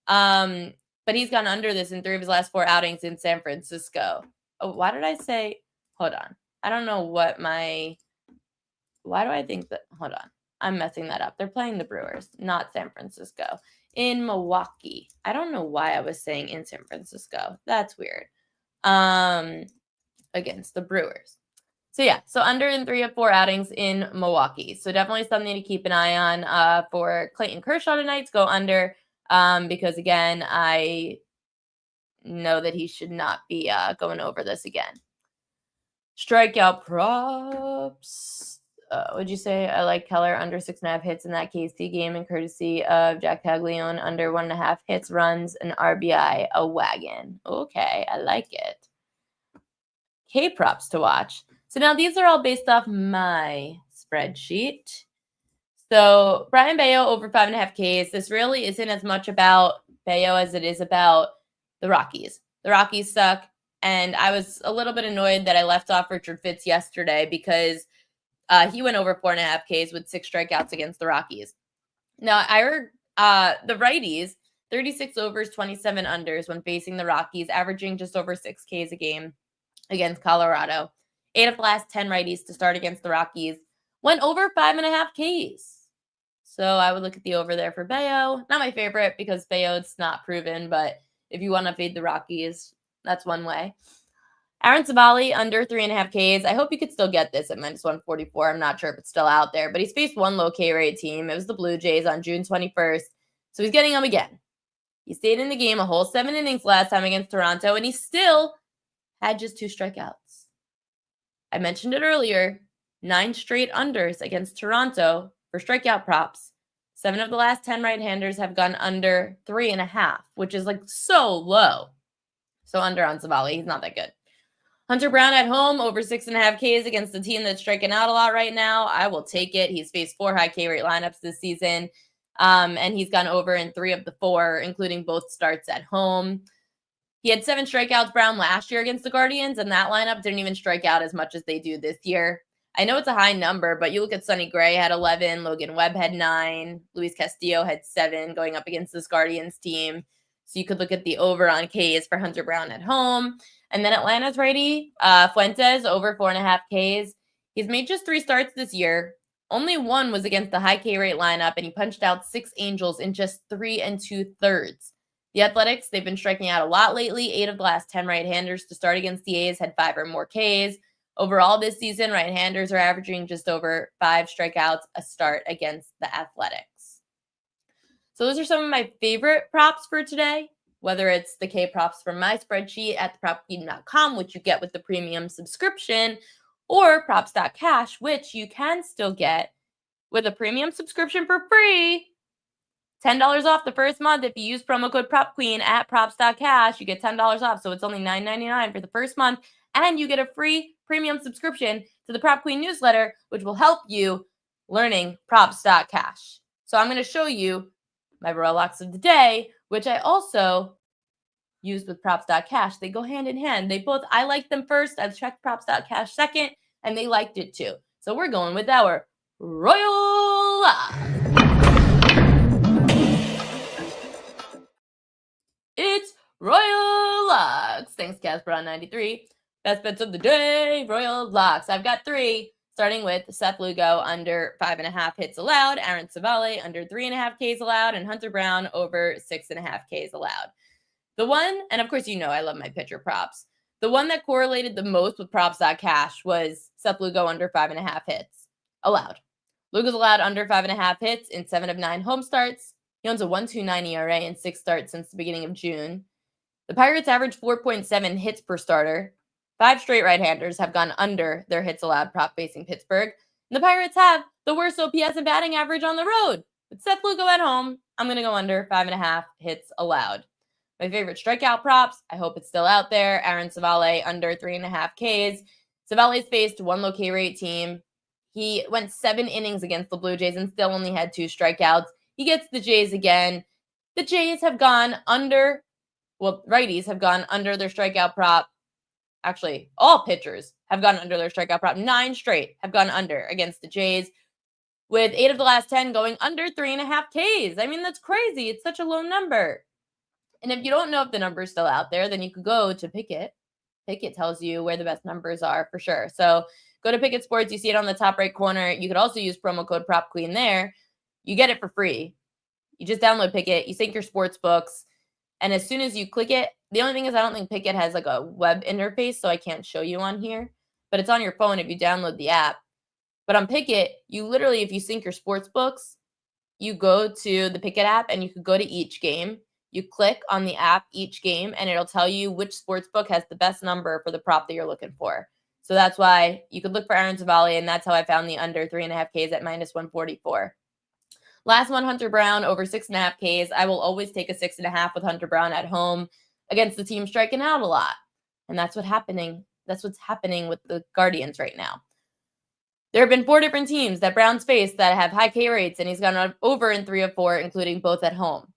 [SPEAKER 1] But he's gone under this in 3 of his last 4 outings in San Francisco. Oh, why did I say? Hold on. I don't know what my... Why do I think that? Hold on. I'm messing that up. They're playing the Brewers, not San Francisco. In Milwaukee. I don't know why I was saying in San Francisco. That's weird. Against the Brewers. So yeah, so under in 3 of 4 outings in Milwaukee. So definitely something to keep an eye on for Clayton Kershaw tonight to go under because, again, I know that he should not be going over this again. Strikeout props. Would you say I like Keller under 6.5 hits in that KC game and courtesy of Jack Taglione under 1.5 hits, runs, and RBI, a wagon. Okay, I like it. K props to watch. So now these are all based off my spreadsheet. So Brian Bayo over 5.5 Ks. This really isn't as much about Bayo as it is about the Rockies. The Rockies suck. And I was a little bit annoyed that I left off Richard Fitz yesterday because he went over 4.5 Ks with 6 strikeouts against the Rockies. Now, I heard the righties, 36 overs, 27 unders when facing the Rockies, averaging just over 6 Ks a game against Colorado. 8 of the last 10 righties to start against the Rockies went over 5.5 Ks. So I would look at the over there for Bayo. Not my favorite because Bayo's not proven, but if you want to fade the Rockies, that's one way. Aaron Savali under 3.5 Ks. I hope you could still get this at minus 144. I'm not sure if it's still out there, but he's faced one low K rate team. It was the Blue Jays on June 21st. So he's getting them again. He stayed in the game a whole 7 innings last time against Toronto, and he still had just 2 strikeouts. I mentioned it earlier, 9 straight unders against Toronto for strikeout props. 7 of the last 10 right-handers have gone under 3.5, which is like so low. So under on Savali. He's not that good. Hunter Brown at home, over 6.5 Ks against the team that's striking out a lot right now. I will take it. He's faced 4 high K rate lineups this season, and he's gone over in 3 of the 4, including both starts at home. He had 7 strikeouts, Brown, last year against the Guardians, and that lineup didn't even strike out as much as they do this year. I know it's a high number, but you look at Sonny Gray had 11, Logan Webb had 9, Luis Castillo had 7 going up against this Guardians team. So you could look at the over on Ks for Hunter Brown at home. And then Atlanta's righty, Fuentes, over 4.5 Ks. He's made just 3 starts this year. Only 1 was against the high K rate lineup, and he punched out 6 Angels in just 3 2/3. The Athletics, they've been striking out a lot lately. 8 of the last 10 right-handers to start against the A's had 5 or more Ks. Overall this season, right-handers are averaging just over 5 strikeouts a start against the Athletics. So those are some of my favorite props for today, whether it's the K props from my spreadsheet at thepropqueen.com, which you get with the premium subscription, or props.cash, which you can still get with a premium subscription for free. $10 off the first month if you use promo code PropQueen at props.cash. You get $10 off, so it's only $9.99 for the first month, and you get a free premium subscription to the Prop Queen newsletter, which will help you learning props.cash. So I'm going to show you my Royal Locks of the day, which I also used with props.cash. They go hand in hand. I liked them first. I checked props.cash second, and they liked it too. So we're going with our Royal Lock. It's Royal Locks. Thanks, Casper93. Best bets of the day, Royal Locks. I've got 3, starting with Seth Lugo under 5.5 hits allowed, Aaron Savale under 3.5 Ks allowed, and Hunter Brown over 6.5 Ks allowed. The one, and of course, I love my pitcher props. The one that correlated the most with props.cash was Seth Lugo under 5.5 hits allowed. Lugo's allowed under 5.5 hits in 7 of 9 home starts. He owns a 1.29 ERA in 6 starts since the beginning of June. The Pirates average 4.7 hits per starter. 5 straight right-handers have gone under their hits allowed prop facing Pittsburgh. And the Pirates have the worst OPS and batting average on the road. With Seth Lugo at home, I'm going to go under 5.5 hits allowed. My favorite strikeout props, I hope it's still out there. Aaron Savale under 3.5 Ks. Savale's faced 1 low K rate team. He went 7 innings against the Blue Jays and still only had 2 strikeouts. He gets the Jays again. The Jays have gone under, righties have gone under their strikeout prop. Actually, all pitchers have gone under their strikeout prop. 9 straight have gone under against the Jays, with 8 of the last 10 going under 3.5 Ks. I mean, that's crazy. It's such a low number. And if you don't know if the number is still out there, then you could go to Pikkit. Pikkit tells you where the best numbers are for sure. So go to Pikkit Sports. You see it on the top right corner. You could also use promo code PropQueen there. You get it for free. You just download Pikkit. You sync your sports books. And as soon as you click it, the only thing is I don't think Pikkit has like a web interface, so I can't show you on here. But it's on your phone if you download the app. But on Pikkit, you literally, if you sync your sports books, you go to the Pikkit app and you could go to each game. You click on the app each game, and it'll tell you which sports book has the best number for the prop that you're looking for. So that's why you could look for Aaron Savale, and that's how I found the under 3.5 Ks at -144. Last one, Hunter Brown, over 6.5 Ks. I will always take a 6.5 with Hunter Brown at home against the team striking out a lot. And that's what's happening with the Guardians right now. There have been 4 different teams that Brown's faced that have high K rates, and he's gone over in 3 of 4, including both at home.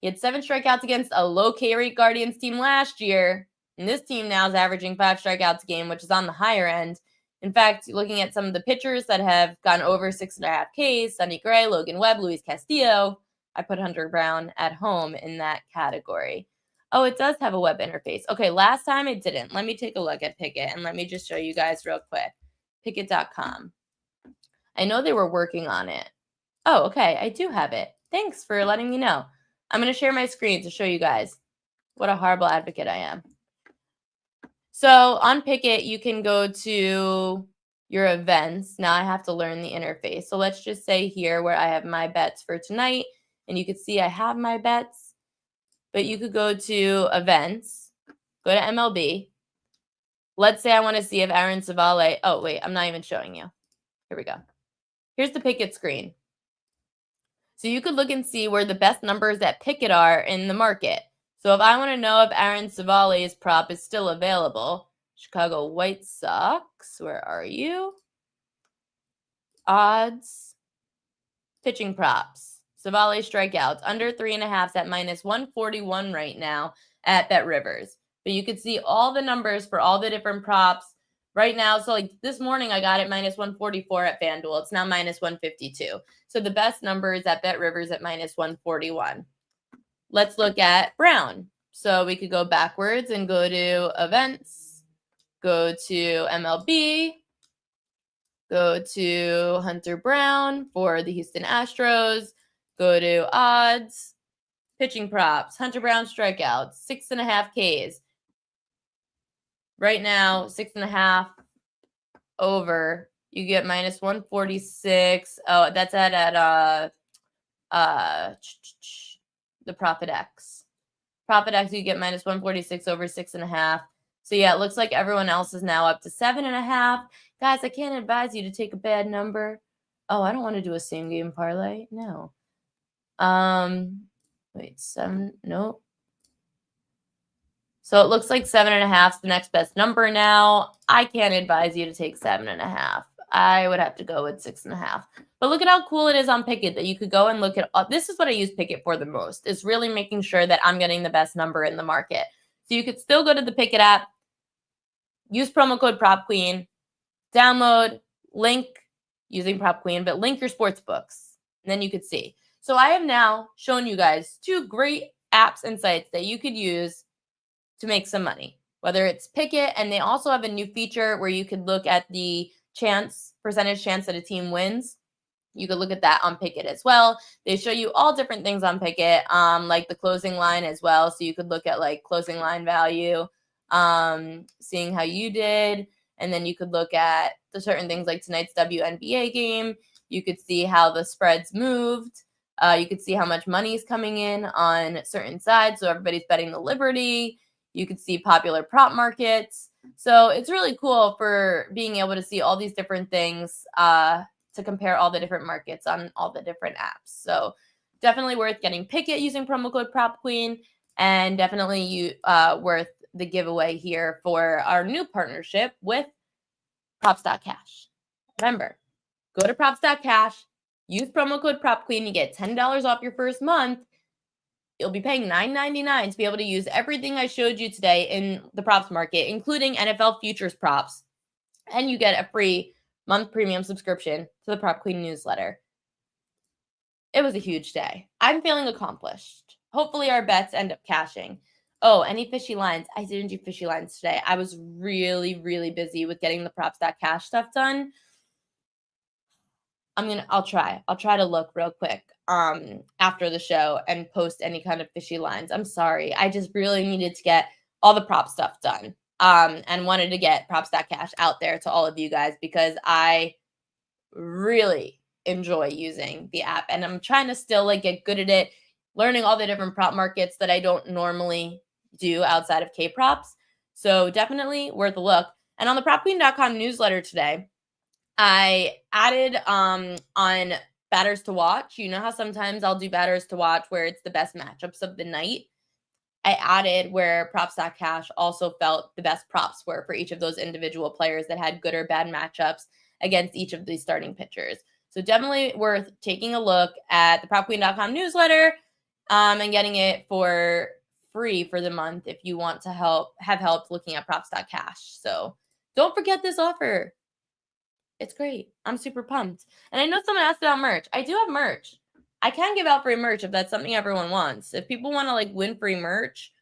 [SPEAKER 1] He had 7 strikeouts against a low K rate Guardians team last year, and this team now is averaging 5 strikeouts a game, which is on the higher end. In fact, looking at some of the pitchers that have gone over 6.5 Ks, Sonny Gray, Logan Webb, Luis Castillo, I put Hunter Brown at home in that category. Oh, it does have a web interface. Okay, last time it didn't. Let me take a look at Pikkit, and let me just show you guys real quick. Pikkit.com. I know they were working on it. Oh, okay, I do have it. Thanks for letting me know. I'm going to share my screen to show you guys what a horrible advocate I am. So on Pikkit, you can go to your events. Now I have to learn the interface. So let's just say here where I have my bets for tonight, and you can see I have my bets, but you could go to events, go to MLB. Let's say I want to see if Aaron Savale, oh wait, I'm not even showing you. Here we go. Here's the Pikkit screen. So you could look and see where the best numbers at Pikkit are in the market. So if I want to know if Aaron Savali's prop is still available, Chicago White Sox, where are you? Odds, pitching props. Savali strikeouts under 3.5 at -141 right now at Bet Rivers. But you could see all the numbers for all the different props right now. So like this morning, I got it -144 at FanDuel. It's now -152. So the best number is at Bet Rivers at -141. Let's look at Brown. So we could go backwards and go to events, go to MLB, go to Hunter Brown for the Houston Astros, go to odds, pitching props, Hunter Brown strikeouts, 6.5 Ks. Right now, 6.5 over. You get -146. Oh, that's at the Profit X. Profit X, you get -146 over 6.5. So yeah, it looks like everyone else is now up to 7.5. Guys, I can't advise you to take a bad number. Oh, I don't want to do a same game parlay. No. Wait, 7. Nope. So it looks like 7.5 is the next best number now. I can't advise you to take 7.5. I would have to go with 6.5. But look at how cool it is on Pikkit that you could go and look at. This is what I use Pikkit for the most. Is really making sure that I'm getting the best number in the market. So you could still go to the Pikkit app, use promo code PropQueen, download, link using PropQueen, but link your sports books, and then you could see. So I have now shown you guys 2 great apps and sites that you could use to make some money, whether it's Pikkit, and they also have a new feature where you could look at the percentage chance that a team wins. You could look at that on Pikkit as well. They show you all different things on Pikkit, like the closing line as well. So you could look at like closing line value, seeing how you did. And then you could look at the certain things like tonight's WNBA game. You could see how the spreads moved. You could see how much money is coming in on certain sides. So everybody's betting the Liberty. You could see popular prop markets. So it's really cool for being able to see all these different things to compare all the different markets on all the different apps. So definitely worth getting Pikkit using promo code PropQueen, and definitely worth the giveaway here for our new partnership with Props.Cash. Remember, go to Props.Cash, use promo code PropQueen, you get $10 off your first month. You'll be paying $9.99 to be able to use everything I showed you today in the props market, including NFL futures props. And you get a free month premium subscription to the Prop Queen newsletter. It was a huge day. I'm feeling accomplished. Hopefully our bets end up cashing. Oh, any fishy lines? I didn't do fishy lines today. I was really, really busy with getting the Props.Cash stuff done. I'll try to look real quick after the show and post any kind of fishy lines. I'm sorry. I just really needed to get all the prop stuff done. And wanted to get Props.Cash out there to all of you guys because I really enjoy using the app, and I'm trying to still like get good at it, learning all the different prop markets that I don't normally do outside of K-props. So definitely worth a look. And on the PropQueen.com newsletter today, I added on batters to watch. You know how sometimes I'll do batters to watch where it's the best matchups of the night. I added where Props.Cash also felt the best props were for each of those individual players that had good or bad matchups against each of these starting pitchers. So definitely worth taking a look at the PropQueen.com newsletter and getting it for free for the month if you want to have help looking at Props.Cash. So don't forget this offer. It's great. I'm super pumped. And I know someone asked about merch. I do have merch. I can give out free merch if that's something everyone wants. If people want to like win free merch,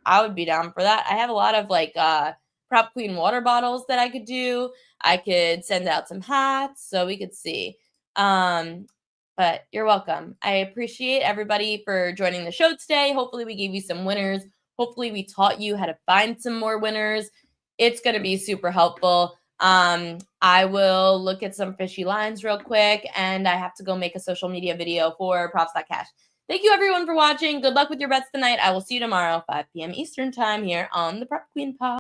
[SPEAKER 1] I would be down for that. I have a lot of like Prop Queen water bottles that I could do. I could send out some hats so we could see. But you're welcome. I appreciate everybody for joining the show today. Hopefully we gave you some winners. Hopefully we taught you how to find some more winners. It's going to be super helpful. I will look at some fishy lines real quick, and I have to go make a social media video for Props.Cash. Thank you everyone for watching. Good luck with your bets tonight. I will see you tomorrow, 5 p.m. Eastern time here on the Prop Queen Pod.